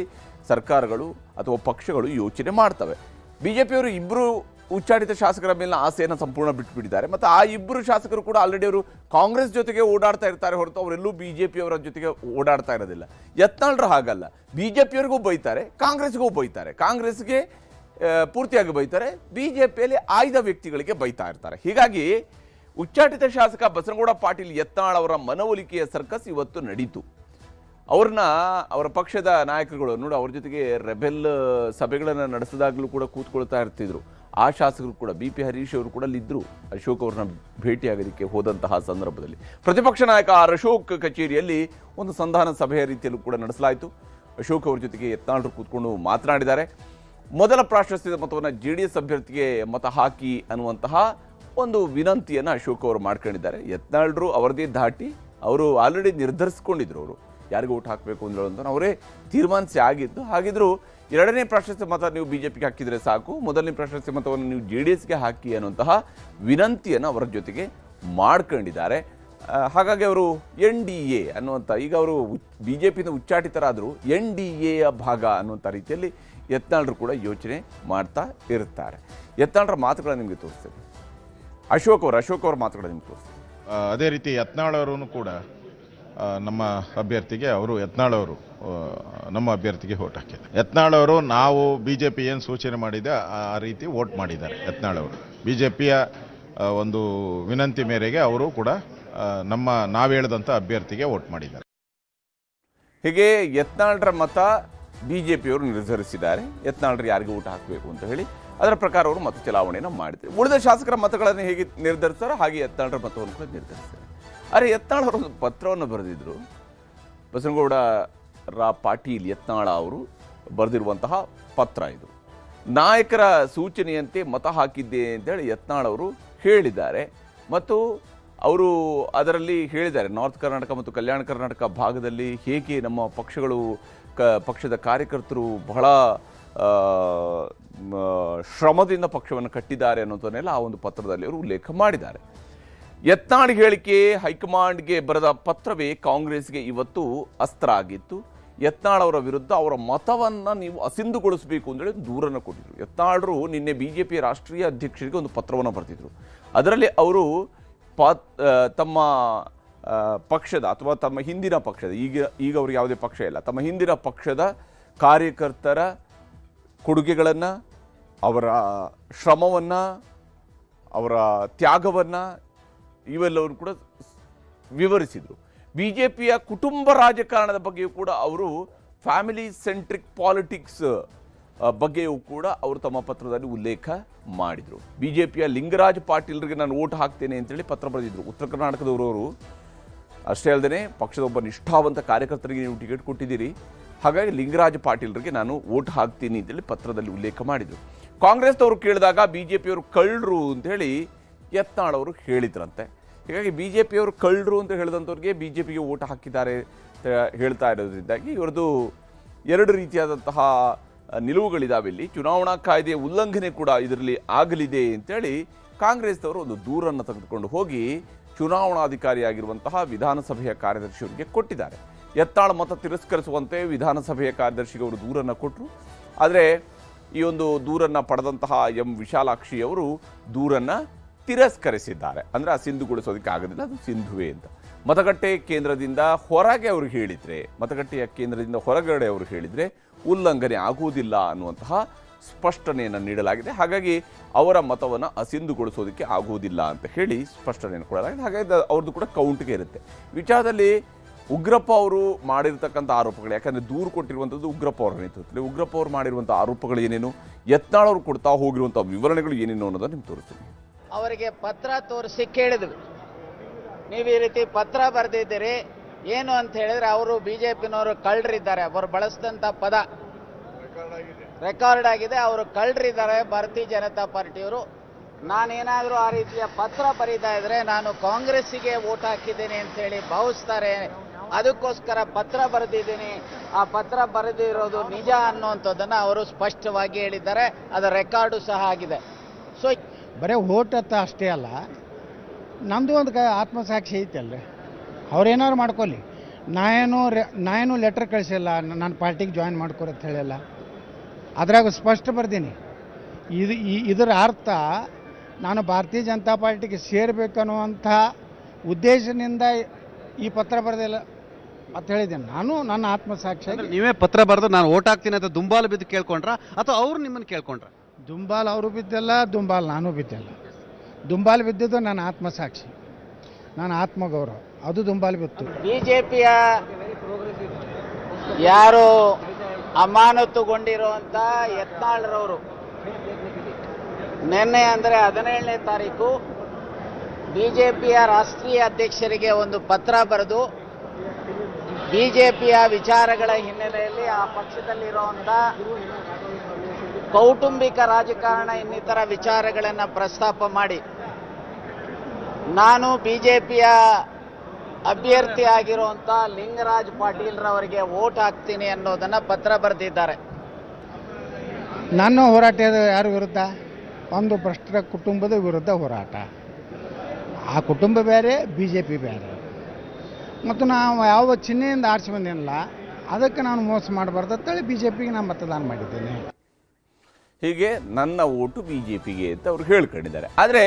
ಸರ್ಕಾರಗಳು ಅಥವಾ ಪಕ್ಷಗಳು ಯೋಚನೆ ಮಾಡ್ತವೆ. BJPಯವರು ಇಬ್ಬರು ಉಚ್ಚಾಟಿತ ಶಾಸಕರ ಮೇಲಿನ ಆಸೆಯನ್ನು ಸಂಪೂರ್ಣ ಬಿಟ್ಟುಬಿಟ್ಟಿದ್ದಾರೆ. ಮತ್ತು ಆ ಇಬ್ಬರು ಶಾಸಕರು ಕೂಡ ಆಲ್ರೆಡಿ ಅವರು ಕಾಂಗ್ರೆಸ್ ಜೊತೆಗೆ ಓಡಾಡ್ತಾ ಇರ್ತಾರೆ ಹೊರತು ಅವರೆಲ್ಲೂ BJPಯವರ ಜೊತೆಗೆ ಓಡಾಡ್ತಾ ಇರೋದಿಲ್ಲ. ಯತ್ನಾಳ್ರು ಹಾಗಲ್ಲ, BJPಯವರಿಗೂ ಬೈತಾರೆ, ಕಾಂಗ್ರೆಸ್ಗೂ ಬೈತಾರೆ, ಕಾಂಗ್ರೆಸ್ಗೆ ಪೂರ್ತಿಯಾಗಿ ಬೈತಾರೆ, BJPಯಲ್ಲಿ ಆಯ್ದ ವ್ಯಕ್ತಿಗಳಿಗೆ ಬೈತಾ ಇರ್ತಾರೆ. ಹೀಗಾಗಿ ಉಚ್ಚಾಟಿತ ಶಾಸಕ ಬಸನಗೌಡ ಪಾಟೀಲ್ ಯತ್ನಾಳ್ ಅವರ ಮನವೊಲಿಕೆಯ ಸರ್ಕಸ್ ಇವತ್ತು ನಡೀತು. ಅವ್ರನ್ನ ಅವರ ಪಕ್ಷದ ನಾಯಕರುಗಳು ನೋಡಿ ಅವ್ರ ಜೊತೆಗೆ ರೆಬೆಲ್ ಸಭೆಗಳನ್ನು ನಡೆಸಿದಾಗಲೂ ಕೂಡ ಕೂತ್ಕೊಳ್ತಾ ಇರ್ತಿದ್ರು. ಆ ಶಾಸಕರು ಕೂಡ BP ಹರೀಶ್ ಅವರು ಕೂಡ ಅಲ್ಲಿದ್ದರು. ಅಶೋಕ್ ಅವ್ರನ್ನ ಭೇಟಿಯಾಗೋದಕ್ಕೆ ಹೋದಂತಹ ಸಂದರ್ಭದಲ್ಲಿ ಪ್ರತಿಪಕ್ಷ ನಾಯಕ ಅಶೋಕ್ ಕಚೇರಿಯಲ್ಲಿ ಒಂದು ಸಂಧಾನ ಸಭೆಯ ರೀತಿಯಲ್ಲೂ ಕೂಡ ನಡೆಸಲಾಯಿತು. ಅಶೋಕ್ ಅವ್ರ ಜೊತೆಗೆ ಯತ್ನಾಳ್ರು ಕೂತ್ಕೊಂಡು ಮಾತನಾಡಿದ್ದಾರೆ. ಮೊದಲ ಪ್ರಾಶಸ್ತ್ಯದ ಮತವನ್ನು JDS ಅಭ್ಯರ್ಥಿಗೆ ಮತ ಹಾಕಿ ಅನ್ನುವಂತಹ ಒಂದು ವಿನಂತಿಯನ್ನು ಅಶೋಕ್ ಅವರು ಮಾಡ್ಕೊಂಡಿದ್ದಾರೆ. ಯತ್ನಾಳ್ರು ಅವರದೇ ದಾಟಿ ಅವರು ಆಲ್ರೆಡಿ ನಿರ್ಧರಿಸ್ಕೊಂಡಿದ್ರು, ಅವರು ಯಾರಿಗೂ ಓಟ್ ಹಾಕಬೇಕು ಅಂತ ಅವರೇ ತೀರ್ಮಾನಿಸಿ ಆಗಿದ್ದು. ಹಾಗಿದ್ರು ಎರಡನೇ ಪ್ರಾಶಸ್ತ್ಯ ಮತ ನೀವು ಬಿಜೆಪಿಗೆ ಹಾಕಿದರೆ ಸಾಕು, ಮೊದಲನೇ ಪ್ರಾಶಸ್ತ್ಯ ಮತವನ್ನು ನೀವು JDSಗೆ ಹಾಕಿ ಅನ್ನುವಂತಹ ವಿನಂತಿಯನ್ನು ಅವರ ಜೊತೆಗೆ ಮಾಡ್ಕೊಂಡಿದ್ದಾರೆ. ಹಾಗಾಗಿ ಅವರು NDA ಅನ್ನುವಂಥ, ಈಗ ಅವರು BJPಯಿಂದ ಉಚ್ಚಾಟಿತರಾದರೂ NDAಯ ಭಾಗ ಅನ್ನುವಂಥ ರೀತಿಯಲ್ಲಿ ಯತ್ನಾಳ್ರು ಕೂಡ ಯೋಚನೆ ಮಾಡ್ತಾ ಇರ್ತಾರೆ. ಯತ್ನಾಳ್ರ ಮಾತುಗಳನ್ನು ನಿಮಗೆ ತೋರಿಸ್ತೇವೆ. ಅಶೋಕ್ ಅವರ ಮಾತುಗಳನ್ನು ನಿಮ್ಗೆ ತೋರಿಸ್ತೇವೆ. ಅದೇ ರೀತಿ ಯತ್ನಾಳ್ ಅವರು ಕೂಡ ನಮ್ಮ ಅಭ್ಯರ್ಥಿಗೆ ಯತ್ನಾಳ್ ನಮ್ಮ ಅಭ್ಯರ್ಥಿಗೆ ವೋಟ್ ಹಾಕಿದ್ದಾರೆ. ಯತ್ನಾಳ್ ಅವರು ನಾವು BJP ಏನು ಸೂಚನೆ ಮಾಡಿದೆ ಆ ರೀತಿ ವೋಟ್ ಮಾಡಿದ್ದಾರೆ. ಯತ್ನಾಳ್ ಅವರು BJPಯ ಒಂದು ವಿನಂತಿ ಮೇರೆಗೆ ಅವರು ಕೂಡ ನಾವು ಹೇಳಿದಂಥ ಅಭ್ಯರ್ಥಿಗೆ ವೋಟ್ ಮಾಡಿದ್ದಾರೆ. ಹೀಗೆ ಯತ್ನಾಳ್ರ ಮತ BJPಯವರು ನಿರ್ಧರಿಸಿದ್ದಾರೆ. ಯತ್ನಾಳ್ರು ಯಾರಿಗೆ ಊಟ ಹಾಕಬೇಕು ಅಂತ ಹೇಳಿ ಅದರ ಪ್ರಕಾರ ಅವರು ಮತ ಚಲಾವಣೆಯನ್ನು ಮಾಡಿದ್ದಾರೆ. ಉಳಿದ ಶಾಸಕರ ಮತಗಳನ್ನು ಹೇಗೆ ನಿರ್ಧರಿಸ್ತಾರೋ ಹಾಗೆ ಯತ್ನಾಳ್ರ ಮತವನ್ನು ಕೂಡ ನಿರ್ಧರಿಸ್ತಾರೆ. ಆದರೆ ಯತ್ನಾಳ್ ಅವರು ಒಂದು ಪತ್ರವನ್ನು ಬರೆದಿದ್ರು. ಬಸನಗೌಡ ಪಾಟೀಲ್ ಯತ್ನಾಳ ಅವರು ಬರೆದಿರುವಂತಹ ಪತ್ರ ಇದು. ನಾಯಕರ ಸೂಚನೆಯಂತೆ ಮತ ಹಾಕಿದ್ದೆ ಅಂತೇಳಿ ಯತ್ನಾಳ್ ಅವರು ಹೇಳಿದ್ದಾರೆ. ಮತ್ತು ಅವರು ಅದರಲ್ಲಿ ಹೇಳಿದ್ದಾರೆ, ನಾರ್ತ್ ಕರ್ನಾಟಕ ಮತ್ತು ಕಲ್ಯಾಣ ಕರ್ನಾಟಕ ಭಾಗದಲ್ಲಿ ಹೇಗೆ ನಮ್ಮ ಪಕ್ಷದ ಕಾರ್ಯಕರ್ತರು ಬಹಳ ಶ್ರಮದಿಂದ ಪಕ್ಷವನ್ನು ಕಟ್ಟಿದ್ದಾರೆ ಅನ್ನೋದನ್ನೆಲ್ಲ ಆ ಒಂದು ಪತ್ರದಲ್ಲಿ ಅವರು ಉಲ್ಲೇಖ ಮಾಡಿದ್ದಾರೆ. ಯತ್ನಾಳ್ ಹೇಳಿಕೆ ಹೈಕಮಾಂಡ್ಗೆ ಬರೆದ ಪತ್ರವೇ ಕಾಂಗ್ರೆಸ್ಗೆ ಇವತ್ತು ಅಸ್ತ್ರ ಆಗಿತ್ತು. ಯತ್ನಾಳ್ ಅವರ ವಿರುದ್ಧ ಅವರ ಮತವನ್ನು ನೀವು ಅಸಿಂಧುಗೊಳಿಸಬೇಕು ಅಂತೇಳಿ ದೂರನ್ನು ಕೊಟ್ಟಿದ್ರು. ಯತ್ನಾಳ್ರು ನಿನ್ನೆ BJP ರಾಷ್ಟ್ರೀಯ ಅಧ್ಯಕ್ಷರಿಗೆ ಒಂದು ಪತ್ರವನ್ನು ಬರೆದಿದ್ರು. ಅದರಲ್ಲಿ ಅವರು ತಮ್ಮ ಪಕ್ಷದ ಅಥವಾ ತಮ್ಮ ಹಿಂದಿನ ಪಕ್ಷದ, ಈಗ ಅವರು ಯಾವುದೇ ಪಕ್ಷ ಇಲ್ಲ, ತಮ್ಮ ಹಿಂದಿನ ಪಕ್ಷದ ಕಾರ್ಯಕರ್ತರ ಕೊಡುಗೆಗಳನ್ನು, ಅವರ ಶ್ರಮವನ್ನು, ಅವರ ತ್ಯಾಗವನ್ನು ಇವೆಲ್ಲವನ್ನು ಕೂಡ ವಿವರಿಸಿದರು. BJPಯ ಕುಟುಂಬ ರಾಜಕಾರಣದ ಬಗ್ಗೆಯೂ ಕೂಡ ಅವರು ಫ್ಯಾಮಿಲಿ ಸೆಂಟ್ರಿಕ್ ಪಾಲಿಟಿಕ್ಸ್ ಬಗ್ಗೆಯೂ ಕೂಡ ಅವರು ತಮ್ಮ ಪತ್ರದಲ್ಲಿ ಉಲ್ಲೇಖ ಮಾಡಿದರು. BJPಯ ಲಿಂಗರಾಜ್ ಪಾಟೀಲ್ರಿಗೆ ನಾನು ವೋಟ್ ಹಾಕ್ತೇನೆ ಅಂತೇಳಿ ಪತ್ರ ಬರೆದಿದ್ರು. ಉತ್ತರ ಕರ್ನಾಟಕದವರು ಅಷ್ಟೇ ಅಲ್ಲದೆ ಪಕ್ಷದ ಒಬ್ಬ ನಿಷ್ಠಾವಂತ ಕಾರ್ಯಕರ್ತರಿಗೆ ನೀವು ಟಿಕೆಟ್ ಕೊಟ್ಟಿದ್ದೀರಿ, ಹಾಗಾಗಿ ಲಿಂಗರಾಜ್ ಪಾಟೀಲ್ರಿಗೆ ನಾನು ವೋಟ್ ಹಾಕ್ತೀನಿ ಅಂತೇಳಿ ಪತ್ರದಲ್ಲಿ ಉಲ್ಲೇಖ ಮಾಡಿದರು. ಕಾಂಗ್ರೆಸ್ನವರು ಕೇಳಿದಾಗ BJPಯವರು ಕಳ್ಳರು ಅಂತೇಳಿ ಯತ್ನಾಳ್ ಅವರು ಹೇಳಿದ್ರಂತೆ. ಹೀಗಾಗಿ BJPಯವರು ಕಳ್ಳರು ಅಂತ ಹೇಳಿದಂಥವ್ರಿಗೆ BJPಗೆ ವೋಟ್ ಹಾಕಿದ್ದಾರೆ ಅಂತ ಹೇಳ್ತಾ ಇರೋದ್ರಿಂದಾಗಿ ಇವರದು ಎರಡು ರೀತಿಯಾದಂತಹ ನಿಲುವುಗಳಿದ್ದಾವೆ. ಇಲ್ಲಿ ಚುನಾವಣಾ ಕಾಯ್ದೆಯ ಉಲ್ಲಂಘನೆ ಕೂಡ ಇದರಲ್ಲಿ ಆಗಲಿದೆ ಅಂತೇಳಿ ಕಾಂಗ್ರೆಸ್ನವರು ಒಂದು ದೂರನ್ನು ತೆಗೆದುಕೊಂಡು ಹೋಗಿ ಚುನಾವಣಾಧಿಕಾರಿಯಾಗಿರುವಂತಹ ವಿಧಾನಸಭೆಯ ಕಾರ್ಯದರ್ಶಿಯವರಿಗೆ ಕೊಟ್ಟಿದ್ದಾರೆ. ಯತ್ನಾಳ್ ಮತ ತಿರಸ್ಕರಿಸುವಂತೆ ವಿಧಾನಸಭೆಯ ಕಾರ್ಯದರ್ಶಿಗೆ ಅವರು ದೂರನ್ನು ಕೊಟ್ಟರು. ಆದರೆ ಈ ಒಂದು ದೂರನ್ನು ಪಡೆದಂತಹ ವಿಶಾಲಾಕ್ಷಿ ಅವರು ದೂರನ್ನು ತಿರಸ್ಕರಿಸಿದ್ದಾರೆ. ಅಂದರೆ ಆ ಸಿಂಧುಗೊಳಿಸೋದಕ್ಕೆ ಆಗೋದಿಲ್ಲ, ಅದು ಸಿಂಧುವೆ ಅಂತ. ಮತಗಟ್ಟೆ ಕೇಂದ್ರದಿಂದ ಹೊರಗೆ ಅವರು ಹೇಳಿದರೆ, ಮತಗಟ್ಟೆಯ ಕೇಂದ್ರದಿಂದ ಹೊರಗಡೆ ಅವರು ಹೇಳಿದರೆ ಉಲ್ಲಂಘನೆ ಆಗುವುದಿಲ್ಲ ಅನ್ನುವಂತಹ ಸ್ಪಷ್ಟನೆಯನ್ನು ನೀಡಲಾಗಿದೆ. ಹಾಗಾಗಿ ಅವರ ಮತವನ್ನು ಅಸಿಂಧುಗೊಳಿಸೋದಕ್ಕೆ ಆಗುವುದಿಲ್ಲ ಅಂತ ಹೇಳಿ ಸ್ಪಷ್ಟನೆಯನ್ನು ಕೊಡಲಾಗಿದೆ. ಹಾಗಾಗಿ ಅವ್ರದ್ದು ಕೂಡ ಕೌಂಟ್ಗೆ ಇರುತ್ತೆ. ವಿಚಾರದಲ್ಲಿ ಉಗ್ರಪ್ಪ ಅವರು ಮಾಡಿರ್ತಕ್ಕಂಥ ಆರೋಪಗಳು, ಯಾಕಂದರೆ ದೂರು ಕೊಟ್ಟಿರುವಂಥದ್ದು ಉಗ್ರಪ್ಪ ಅವರ ನೇತೃತ್ವದಲ್ಲಿ, ಉಗ್ರಪ್ಪ ಅವರು ಮಾಡಿರುವಂಥ ಆರೋಪಗಳು ಏನೇನು, ಯತ್ನಾಳ್ ಅವರು ಕೊಡ್ತಾ ಹೋಗಿರುವಂಥ ವಿವರಣೆಗಳು ಏನೇನು ಅನ್ನೋದನ್ನು ನಿಮ್ಗೆ ತೋರಿಸ್ತೀನಿ. ಅವರಿಗೆ ಪತ್ರ ತೋರಿಸಿ ಕೇಳಿದ್ವಿ, ನೀವು ಈ ರೀತಿ ಪತ್ರ ಬರೆದಿದ್ದೀರಿ ಏನು ಅಂತ ಹೇಳಿದ್ರೆ, ಅವರು BJPನವರು ಕಳ್ಳರಿದ್ದಾರೆ, ಅವರು ಬಳಸಿದಂಥ ಪದ ರೆಕಾರ್ಡ್ ಆಗಿದೆ, ಅವರು ಕಳ್ಳರಿದ್ದಾರೆ ಭಾರತೀಯ ಜನತಾ ಪಾರ್ಟಿಯವರು. ನಾನೇನಾದರೂ ಆ ರೀತಿಯ ಪತ್ರ ಬರೀತಾ ಇದ್ರೆ ನಾನು ಕಾಂಗ್ರೆಸ್ಸಿಗೆ ವೋಟ್ ಹಾಕಿದ್ದೇನೆ ಅಂತೇಳಿ ಭಾವಿಸ್ತಾರೆ, ಅದಕ್ಕೋಸ್ಕರ ಪತ್ರ ಬರೆದಿದ್ದೀನಿ, ಆ ಪತ್ರ ಬರೆದಿರೋದು ನಿಜ ಅನ್ನುವಂಥದ್ದನ್ನು ಅವರು ಸ್ಪಷ್ಟವಾಗಿ ಹೇಳಿದ್ದಾರೆ. ಅದರ ರೆಕಾರ್ಡು ಸಹ ಆಗಿದೆ. ಸೊ ಬರೀ ಓಟ್ ಅಂತ ಅಷ್ಟೇ ಅಲ್ಲ, ನಮ್ಮದು ಒಂದು ಆತ್ಮಸಾಕ್ಷಿ ಐತಲ್ರಿ. ಅವ್ರೇನಾದ್ರು ಮಾಡ್ಕೊಳ್ಳಿ, ನಾನೇನು ಲೆಟ್ರ್ ಕಳಿಸಿಲ್ಲ ನನ್ನ ಪಾರ್ಟಿಗೆ ಜಾಯಿನ್ ಮಾಡ್ಕೊರಿ ಅಂತ ಹೇಳಿಲ್ಲ. ಅದ್ರಾಗ ಸ್ಪಷ್ಟ ಬರ್ದೀನಿ. ಇದರ ಅರ್ಥ ನಾನು ಭಾರತೀಯ ಜನತಾ ಪಾರ್ಟಿಗೆ ಸೇರಬೇಕನ್ನುವಂಥ ಉದ್ದೇಶದಿಂದ ಈ ಪತ್ರ ಬರೆದಿಲ್ಲ ಅಂತ ಹೇಳಿದ್ದೇನೆ. ನಾನು ನನ್ನ ಆತ್ಮಸಾಕ್ಷಿ. ನೀವೇ ಪತ್ರ ಬರೆದು ನಾನು ಓಟ್ ಹಾಕ್ತೀನಿ ಅಂತ ದುಂಬಾಲು ಬಿದ್ದು ಕೇಳ್ಕೊಂಡ್ರ ಅಥವಾ ಅವ್ರು ನಿಮ್ಮನ್ನು ಕೇಳ್ಕೊಂಡ್ರ? ದುಂಬಾಲ್ ಅವರು ಬಿದ್ದಿಲ್ಲ, ದುಂಬಾಲ್ ನಾನು ಬಿದ್ದಿಲ್ಲ. ದುಂಬಾಲ್ ಬಿದ್ದಿದ್ದು ನನ್ನ ಆತ್ಮಸಾಕ್ಷಿ, ನನ್ನ ಆತ್ಮಗೌರವ, ಅದು ದುಂಬಾಲ್ ಬಿತ್ತು. BJPಯ ಯಾರು ಅಮಾನತುಗೊಂಡಿರುವಂಥ ಯತ್ನಾಳ್ರವರು ನಿನ್ನೆ ಅಂದರೆ 17ನೇ ತಾರೀಕು BJPಯ ರಾಷ್ಟ್ರೀಯ ಅಧ್ಯಕ್ಷರಿಗೆ ಒಂದು ಪತ್ರ ಬರೆದು BJPಯ ವಿಚಾರಗಳ ಹಿನ್ನೆಲೆಯಲ್ಲಿ ಆ ಪಕ್ಷದಲ್ಲಿರುವಂಥ ಕೌಟುಂಬಿಕ ರಾಜಕಾರಣ ಇನ್ನಿತರ ವಿಚಾರಗಳನ್ನು ಪ್ರಸ್ತಾಪ ಮಾಡಿ ನಾನು ಬಿಜೆಪಿಯ ಅಭ್ಯರ್ಥಿ ಆಗಿರುವಂಥ ಲಿಂಗರಾಜ್ ಪಾಟೀಲ್ರವರಿಗೆ ವೋಟ್ ಹಾಕ್ತೀನಿ ಅನ್ನೋದನ್ನು ಪತ್ರ ಬರೆದಿದ್ದಾರೆ. ನನ್ನ ಹೋರಾಟ ಯಾರ ವಿರುದ್ಧ? ಒಂದು ಭ್ರಷ್ಟರ ಕುಟುಂಬದ ವಿರುದ್ಧ ಹೋರಾಟ. ಆ ಕುಟುಂಬ ಬೇರೆ, BJP ಬೇರೆ. ಮತ್ತು ನಾವು ಯಾವ ಚಿಹ್ನೆಯಿಂದ ಆರಿಸಿ ಬಂದಿಲ್ಲ, ಅದಕ್ಕೆ ನಾನು ಮೋಸ ಮಾಡಬಾರ್ದು ಅಂತೇಳಿ BJPಗೆ ನಾನು ಮತದಾನ ಮಾಡಿದ್ದೇನೆ. ಹೀಗೆ ನನ್ನ ಓಟು BJPಗೆ ಅಂತ ಅವ್ರು ಹೇಳ್ಕೊಂಡಿದ್ದಾರೆ. ಆದರೆ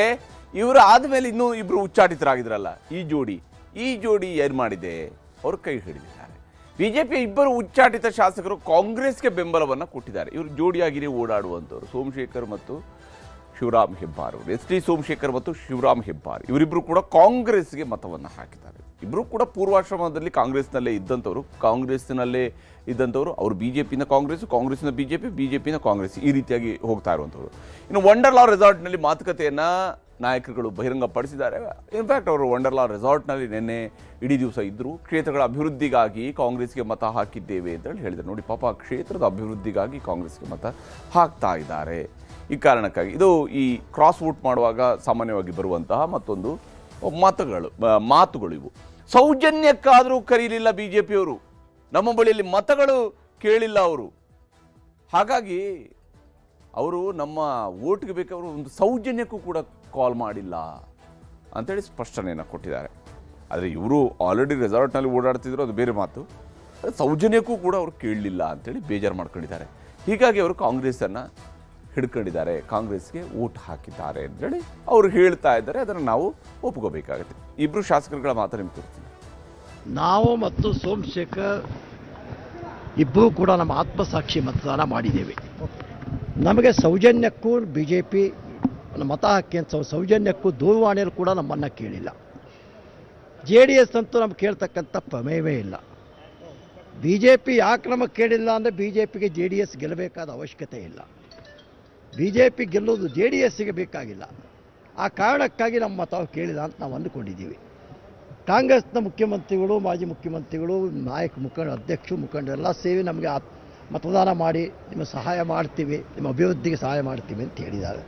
ಇವರು ಆದಮೇಲೆ ಇನ್ನೂ ಇಬ್ಬರು ಉಚ್ಚಾಟಿತರಾಗಿದ್ರಲ್ಲ, ಈ ಜೋಡಿ ಏನು ಮಾಡಿದೆ? ಅವರು ಕೈ ಹಿಡಿದಿದ್ದಾರೆ. BJPಯ ಇಬ್ಬರು ಉಚ್ಚಾಟಿತ ಶಾಸಕರು ಕಾಂಗ್ರೆಸ್ಗೆ ಬೆಂಬಲವನ್ನು ಕೊಟ್ಟಿದ್ದಾರೆ. ಇವರು ಜೋಡಿಯಾಗಿಯೇ ಓಡಾಡುವಂಥವ್ರು ಸೋಮಶೇಖರ್ ಮತ್ತು ಶಿವರಾಮ್ ಹೆಬ್ಬಾರ್ ಅವರು. SD ಸೋಮಶೇಖರ್ ಮತ್ತು ಶಿವರಾಮ್ ಹೆಬ್ಬಾರ್ ಇವರಿಬ್ಬರು ಕೂಡ ಕಾಂಗ್ರೆಸ್ಗೆ ಮತವನ್ನು ಹಾಕಿದ್ದಾರೆ. ಇಬ್ಬರು ಕೂಡ ಪೂರ್ವಾಶ್ರಮದಲ್ಲಿ ಕಾಂಗ್ರೆಸ್ನಲ್ಲೇ ಇದ್ದಂಥವ್ರು. ಅವರು BJPನ ಕಾಂಗ್ರೆಸ್, ಕಾಂಗ್ರೆಸ್ನ BJPನ ಕಾಂಗ್ರೆಸ್, ಈ ರೀತಿಯಾಗಿ ಹೋಗ್ತಾ ಇರುವಂಥವ್ರು. ಇನ್ನು ವಂಡರ್ಲಾ ರೆಸಾರ್ಟ್ನಲ್ಲಿ ಮಾತುಕತೆಯನ್ನು ನಾಯಕರುಗಳು ಬಹಿರಂಗಪಡಿಸಿದ್ದಾರೆ. ಇನ್ಫ್ಯಾಕ್ಟ್ ಅವರು ವಂಡರ್ಲಾ ರೆಸಾರ್ಟ್ನಲ್ಲಿ ನಿನ್ನೆ ಇಡೀ ದಿವಸ ಇದ್ದರು. ಕ್ಷೇತ್ರಗಳ ಅಭಿವೃದ್ಧಿಗಾಗಿ ಕಾಂಗ್ರೆಸ್ಗೆ ಮತ ಹಾಕಿದ್ದೇವೆ ಅಂತೇಳಿ ಹೇಳಿದ್ದಾರೆ. ನೋಡಿ ಪಾಪ, ಕ್ಷೇತ್ರದ ಅಭಿವೃದ್ಧಿಗಾಗಿ ಕಾಂಗ್ರೆಸ್ಗೆ ಮತ ಹಾಕ್ತಾ ಇದ್ದಾರೆ. ಈ ಕಾರಣಕ್ಕಾಗಿ ಇದು ಈ ಕ್ರಾಸ್ ವೋಟ್ ಮಾಡುವಾಗ ಸಾಮಾನ್ಯವಾಗಿ ಬರುವಂತಹ ಮತ್ತೊಂದು ಮಾತುಗಳು ಇವು. ಸೌಜನ್ಯಕ್ಕಾದರೂ ಕರೀಲಿಲ್ಲ BJPಯವರು, ನಮ್ಮ ಬಳಿಯಲ್ಲಿ ಮತಗಳು ಕೇಳಿಲ್ಲ ಅವರು. ಹಾಗಾಗಿ ಅವರು ನಮ್ಮ ವೋಟ್ಗೆ ಬೇಕಾದ್ರು ಒಂದು ಸೌಜನ್ಯಕ್ಕೂ ಕೂಡ ಕಾಲ್ ಮಾಡಿಲ್ಲ ಅಂತೇಳಿ ಸ್ಪಷ್ಟನೆಯನ್ನು ಕೊಟ್ಟಿದ್ದಾರೆ. ಆದರೆ ಇವರು ಆಲ್ರೆಡಿ ರೆಸಾರ್ಟ್ನಲ್ಲಿ ಓಡಾಡ್ತಿದ್ರು, ಅದು ಬೇರೆ ಮಾತು. ಸೌಜನ್ಯಕ್ಕೂ ಕೂಡ ಅವರು ಕೇಳಲಿಲ್ಲ ಅಂತೇಳಿ ಬೇಜಾರು ಮಾಡ್ಕೊಂಡಿದ್ದಾರೆ. ಹೀಗಾಗಿ ಅವರು ಕಾಂಗ್ರೆಸ್ಸನ್ನು ಹಿಡ್ಕೊಂಡಿದ್ದಾರೆ, ಕಾಂಗ್ರೆಸ್ಗೆ ವೋಟ್ ಹಾಕಿದ್ದಾರೆ ಅಂತೇಳಿ ಅವರು ಹೇಳ್ತಾ ಇದ್ದಾರೆ. ಅದನ್ನು ನಾವು ಒಪ್ಕೋಬೇಕಾಗುತ್ತೆ. ಇಬ್ಬರು ಶಾಸಕರುಗಳ ಮಾತು ನಿಮ್ಗೆ ತೋರಿಸ್ತೀನಿ. ನಾವು ಮತ್ತು ಸೋಮಶೇಖರ್ ಇಬ್ಬರೂ ಕೂಡ ನಮ್ಮ ಆತ್ಮಸಾಕ್ಷಿ ಮತದಾನ ಮಾಡಿದ್ದೇವೆ. ನಮಗೆ ಸೌಜನ್ಯಕ್ಕೂ BJP ಮತ ಹಾಕಿ ಅಂತ ಸೌಜನ್ಯಕ್ಕೂ ದೂರವಾಣಿಯಲ್ಲಿ ಕೂಡ ನಮ್ಮನ್ನು ಕೇಳಿಲ್ಲ. JDS ಅಂತೂ ನಮ್ಗೆ ಕೇಳ್ತಕ್ಕಂಥ ಪ್ರಮೇಯವೇ ಇಲ್ಲ. BJP ಯಾಕೆ ನಮಗೆ ಕೇಳಿಲ್ಲ ಅಂದರೆ BJPಗೆ JDS ಗೆಲ್ಲಬೇಕಾದ ಅವಶ್ಯಕತೆ ಇಲ್ಲ. BJP ಗೆಲ್ಲೋದು JDSಗೆ ಬೇಕಾಗಿಲ್ಲ. ಆ ಕಾರಣಕ್ಕಾಗಿ ನಮ್ಮ ಮತ ಕೇಳಿಲ್ಲ ಅಂತ ನಾವು ಅಂದುಕೊಂಡಿದ್ದೀವಿ. ಕಾಂಗ್ರೆಸ್ನ ಮುಖ್ಯಮಂತ್ರಿಗಳು, ಮಾಜಿ ಮುಖ್ಯಮಂತ್ರಿಗಳು, ಅಧ್ಯಕ್ಷರು, ಮುಖಂಡರೆಲ್ಲ ಸೇರಿ ನಮಗೆ ಮತದಾನ ಮಾಡಿ ನಿಮ್ಮ ಸಹಾಯ ಮಾಡ್ತೀವಿ, ನಿಮ್ಮ ಅಭಿವೃದ್ಧಿಗೆ ಸಹಾಯ ಮಾಡ್ತೀವಿ ಅಂತ ಹೇಳಿದ್ದಾರೆ.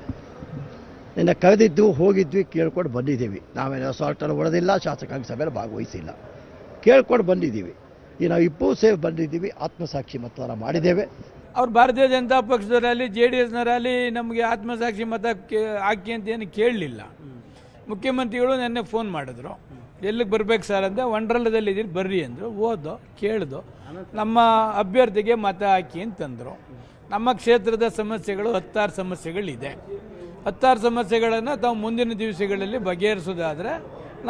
ನಿನ್ನೆ ಕರೆದಿದ್ದು, ಹೋಗಿದ್ವಿ, ಕೇಳ್ಕೊಂಡು ಬಂದಿದ್ದೀವಿ. ನಾವೇನು ರೆಸಾರ್ಟಲ್ಲಿ ಹೊಡೆದಿಲ್ಲ, ಶಾಸಕಾಂಗ ಸಭೆಯಲ್ಲಿ ಭಾಗವಹಿಸಿಲ್ಲ, ಕೇಳ್ಕೊಂಡು ಬಂದಿದ್ದೀವಿ. ಈಗ ನಾವು ಇಬ್ಬರೂ ಸೇರಿ ಬಂದಿದ್ದೀವಿ, ಆತ್ಮಸಾಕ್ಷಿ ಮತದಾನ ಮಾಡಿದ್ದೇವೆ. ಅವ್ರು ಭಾರತೀಯ ಜನತಾ ಪಕ್ಷದವರಲ್ಲಿ JDSನವರಲ್ಲಿ ನಮಗೆ ಆತ್ಮಸಾಕ್ಷಿ ಮತ ಹಾಕಿ ಅಂತ ಏನು ಕೇಳಲಿಲ್ಲ. ಮುಖ್ಯಮಂತ್ರಿಗಳು ನೆನ್ನೆ ಫೋನ್ ಮಾಡಿದ್ರು, ಎಲ್ಲಿಗೆ ಬರ್ಬೇಕು ಸರ್ ಅಂತ. ವಂಡರ್ಲದಲ್ಲಿದ್ದೀರಿ ಬರ್ರಿ ಅಂದರು. ಓದೋ ಕೇಳ್ದು ನಮ್ಮ ಅಭ್ಯರ್ಥಿಗೆ ಮತ ಹಾಕಿ ಅಂತಂದರು. ನಮ್ಮ ಕ್ಷೇತ್ರದ ಸಮಸ್ಯೆಗಳು 16 ಸಮಸ್ಯೆಗಳಿದೆ. 16 ಸಮಸ್ಯೆಗಳನ್ನು ತಾವು ಮುಂದಿನ ದಿವಸಗಳಲ್ಲಿ ಬಗೆಹರಿಸೋದಾದರೆ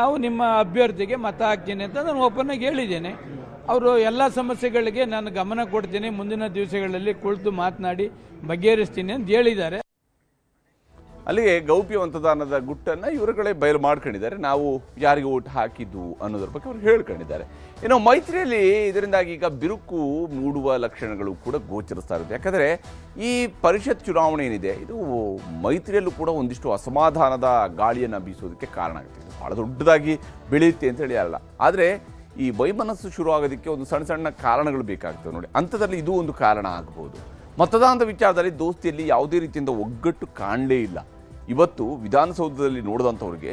ನಾವು ನಿಮ್ಮ ಅಭ್ಯರ್ಥಿಗೆ ಮತ ಹಾಕ್ತೀನಿ ಅಂತ ನಾನು ಓಪನ್ನಾಗಿ ಹೇಳಿದ್ದೇನೆ. ಅವರು ಎಲ್ಲ ಸಮಸ್ಯೆಗಳಿಗೆ ನಾನು ಗಮನ ಕೊಡ್ತೀನಿ, ಮುಂದಿನ ದಿವಸಗಳಲ್ಲಿ ಕುಳಿತು ಮಾತನಾಡಿ ಬಗೆಹರಿಸ್ತೀನಿ ಅಂತ ಹೇಳಿದ್ದಾರೆ. ಅಲ್ಲಿಗೆ ಗೌಪ್ಯ ಮತದಾನದ ಗುಟ್ಟನ್ನು ಇವರುಗಳೇ ಬಯಲು ಮಾಡ್ಕೊಂಡಿದ್ದಾರೆ. ನಾವು ಯಾರಿಗೆ ಓಟ್ ಹಾಕಿದ್ದು ಅನ್ನೋದ್ರ ಬಗ್ಗೆ ಅವ್ರು ಹೇಳ್ಕೊಂಡಿದ್ದಾರೆ. ಇನ್ನು ಮೈತ್ರಿಯಲ್ಲಿ ಇದರಿಂದಾಗಿ ಈಗ ಬಿರುಕು ಮೂಡುವ ಲಕ್ಷಣಗಳು ಕೂಡ ಗೋಚರಿಸ್ತಾ ಇರುತ್ತೆ. ಯಾಕಂದರೆ ಈ ಪರಿಷತ್ ಚುನಾವಣೆ ಏನಿದೆ, ಇದು ಮೈತ್ರಿಯಲ್ಲೂ ಕೂಡ ಒಂದಿಷ್ಟು ಅಸಮಾಧಾನದ ಗಾಳಿಯನ್ನು ಬೀಸೋದಕ್ಕೆ ಕಾರಣ ಆಗುತ್ತೆ. ಇದು ಭಾಳ ದೊಡ್ಡದಾಗಿ ಬೆಳೆಯುತ್ತೆ ಅಂತೇಳಿ ಅಲ್ಲ, ಆದರೆ ಈ ವೈಮನಸ್ಸು ಶುರು ಆಗೋದಕ್ಕೆ ಒಂದು ಸಣ್ಣ ಸಣ್ಣ ಕಾರಣಗಳು ಬೇಕಾಗ್ತವೆ ನೋಡಿ. ಅಂಥದ್ರಲ್ಲಿ ಇದು ಒಂದು ಕಾರಣ ಆಗ್ಬೋದು. ಮತದಾನದ ವಿಚಾರದಲ್ಲಿ ದೋಸ್ತಿಯಲ್ಲಿ ಯಾವುದೇ ರೀತಿಯಿಂದ ಒಗ್ಗಟ್ಟು ಕಾಣಲೇ ಇಲ್ಲ. ಇವತ್ತು ವಿಧಾನಸೌಧದಲ್ಲಿ ನೋಡಿದಂಥವ್ರಿಗೆ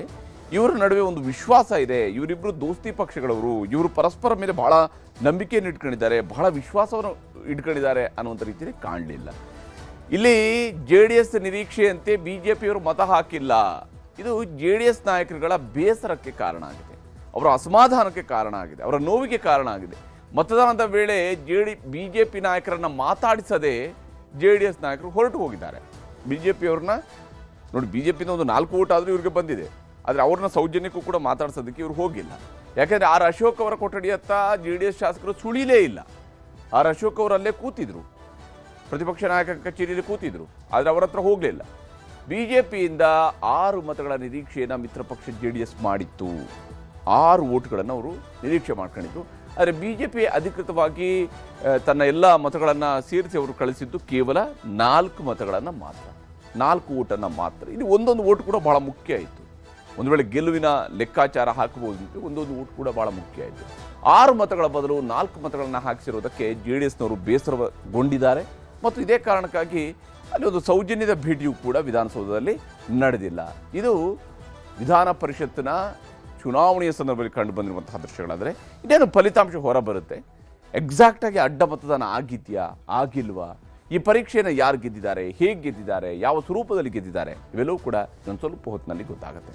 ಇವರ ನಡುವೆ ಒಂದು ವಿಶ್ವಾಸ ಇದೆ. ಇವರಿಬ್ಬರು ದೋಸ್ತಿ ಪಕ್ಷಗಳವರು, ಇವರು ಪರಸ್ಪರ ಮೇಲೆ ಬಹಳ ನಂಬಿಕೆಯನ್ನು ಇಟ್ಕೊಂಡಿದ್ದಾರೆ, ಬಹಳ ವಿಶ್ವಾಸವನ್ನು ಇಟ್ಕೊಂಡಿದ್ದಾರೆ ಅನ್ನುವಂಥ ರೀತಿಯಲ್ಲಿ ಕಾಣಲಿಲ್ಲ. ಇಲ್ಲಿ JDS ನಿರೀಕ್ಷೆಯಂತೆ BJPಯವರು ಮತ ಹಾಕಿಲ್ಲ. ಇದು JDS ನಾಯಕರುಗಳ ಬೇಸರಕ್ಕೆ ಕಾರಣ ಆಗಿದೆ, ಅವರ ಅಸಮಾಧಾನಕ್ಕೆ ಕಾರಣ ಆಗಿದೆ, ಅವರ ನೋವಿಗೆ ಕಾರಣ ಆಗಿದೆ. ಮತದಾನದ ವೇಳೆ BJP ನಾಯಕರನ್ನು ಮಾತಾಡಿಸದೆ JDS ನಾಯಕರು ಹೊರಟು ಹೋಗಿದ್ದಾರೆ. BJPಯವ್ರನ್ನ ನೋಡಿ, BJPನ ಒಂದು 4 ವೋಟ್ ಆದರೂ ಇವ್ರಿಗೆ ಬಂದಿದೆ, ಆದರೆ ಅವ್ರನ್ನ ಸೌಜನ್ಯಕ್ಕೂ ಕೂಡ ಮಾತಾಡ್ಸೋದಕ್ಕೆ ಇವ್ರು ಹೋಗಿಲ್ಲ. ಯಾಕೆಂದರೆ ಆರ್ ಅಶೋಕ್ ಅವರ ಕೊಠಡಿಯತ್ತ JDS ಶಾಸಕರು ಸುಳಿಲೇ ಇಲ್ಲ. ಆರ್ ಅಶೋಕ್ ಅವರಲ್ಲೇ ಕೂತಿದ್ರು, ಪ್ರತಿಪಕ್ಷ ನಾಯಕ ಕಚೇರಿಯಲ್ಲಿ ಕೂತಿದ್ರು, ಆದರೆ ಅವರ ಹತ್ರ ಹೋಗಲಿಲ್ಲ. BJPಯಿಂದ 6 ಮತಗಳ ನಿರೀಕ್ಷೆಯನ್ನು ಮಿತ್ರ ಪಕ್ಷ JDS ಮಾಡಿತ್ತು. 6 ವೋಟ್ಗಳನ್ನು ಅವರು ನಿರೀಕ್ಷೆ ಮಾಡ್ಕೊಂಡಿದ್ರು. ಆದರೆ BJP ಅಧಿಕೃತವಾಗಿ ತನ್ನ ಎಲ್ಲ ಮತಗಳನ್ನು ಸೇರಿಸಿ ಅವರು ಕಳಿಸಿದ್ದು ಕೇವಲ 4 ಮತಗಳನ್ನು ಮಾತ್ರ, 4 ವೋಟನ್ನು ಮಾತ್ರ. ಇಲ್ಲಿ ಒಂದೊಂದು ವೋಟ್ ಕೂಡ ಬಹಳ ಮುಖ್ಯ ಆಯಿತು. ಒಂದು ವೇಳೆ ಗೆಲುವಿನ ಲೆಕ್ಕಾಚಾರ ಹಾಕಬಹುದು, ಒಂದೊಂದು ವೋಟ್ ಕೂಡ ಬಹಳ ಮುಖ್ಯ ಆಯಿತು. 6 ಮತಗಳ ಬದಲು 4 ಮತಗಳನ್ನು ಹಾಕಿಸಿರೋದಕ್ಕೆ JDSನವರು ಬೇಸರಗೊಂಡಿದ್ದಾರೆ. ಮತ್ತು ಇದೇ ಕಾರಣಕ್ಕಾಗಿ ಅಲ್ಲಿ ಒಂದು ಸೌಜನ್ಯದ ಭೇಟಿಯೂ ಕೂಡ ವಿಧಾನಸೌಧದಲ್ಲಿ ನಡೆದಿಲ್ಲ. ಇದು ವಿಧಾನ ಪರಿಷತ್ತಿನ ಚುನಾವಣೆಯ ಸಂದರ್ಭದಲ್ಲಿ ಕಂಡು ಬಂದಿರುವಂತಹ ದೃಶ್ಯಗಳಾದರೆ ಇದೇನು ಫಲಿತಾಂಶ ಹೊರ ಬರುತ್ತೆ, ಎಕ್ಸಾಕ್ಟಾಗಿ ಅಡ್ಡ ಮತದಾನ ಆಗಿದೆಯಾ ಆಗಿಲ್ವಾ, ಈ ಪರೀಕ್ಷೆಯನ್ನು ಯಾರು ಗೆದ್ದಿದ್ದಾರೆ, ಹೇಗೆ ಗೆದ್ದಿದ್ದಾರೆ, ಯಾವ ಸ್ವರೂಪದಲ್ಲಿ ಗೆದ್ದಿದ್ದಾರೆ, ಇವೆಲ್ಲವೂ ಕೂಡ ಒಂದು ಸ್ವಲ್ಪ ಹೊತ್ತಿನಲ್ಲಿ ಗೊತ್ತಾಗುತ್ತೆ.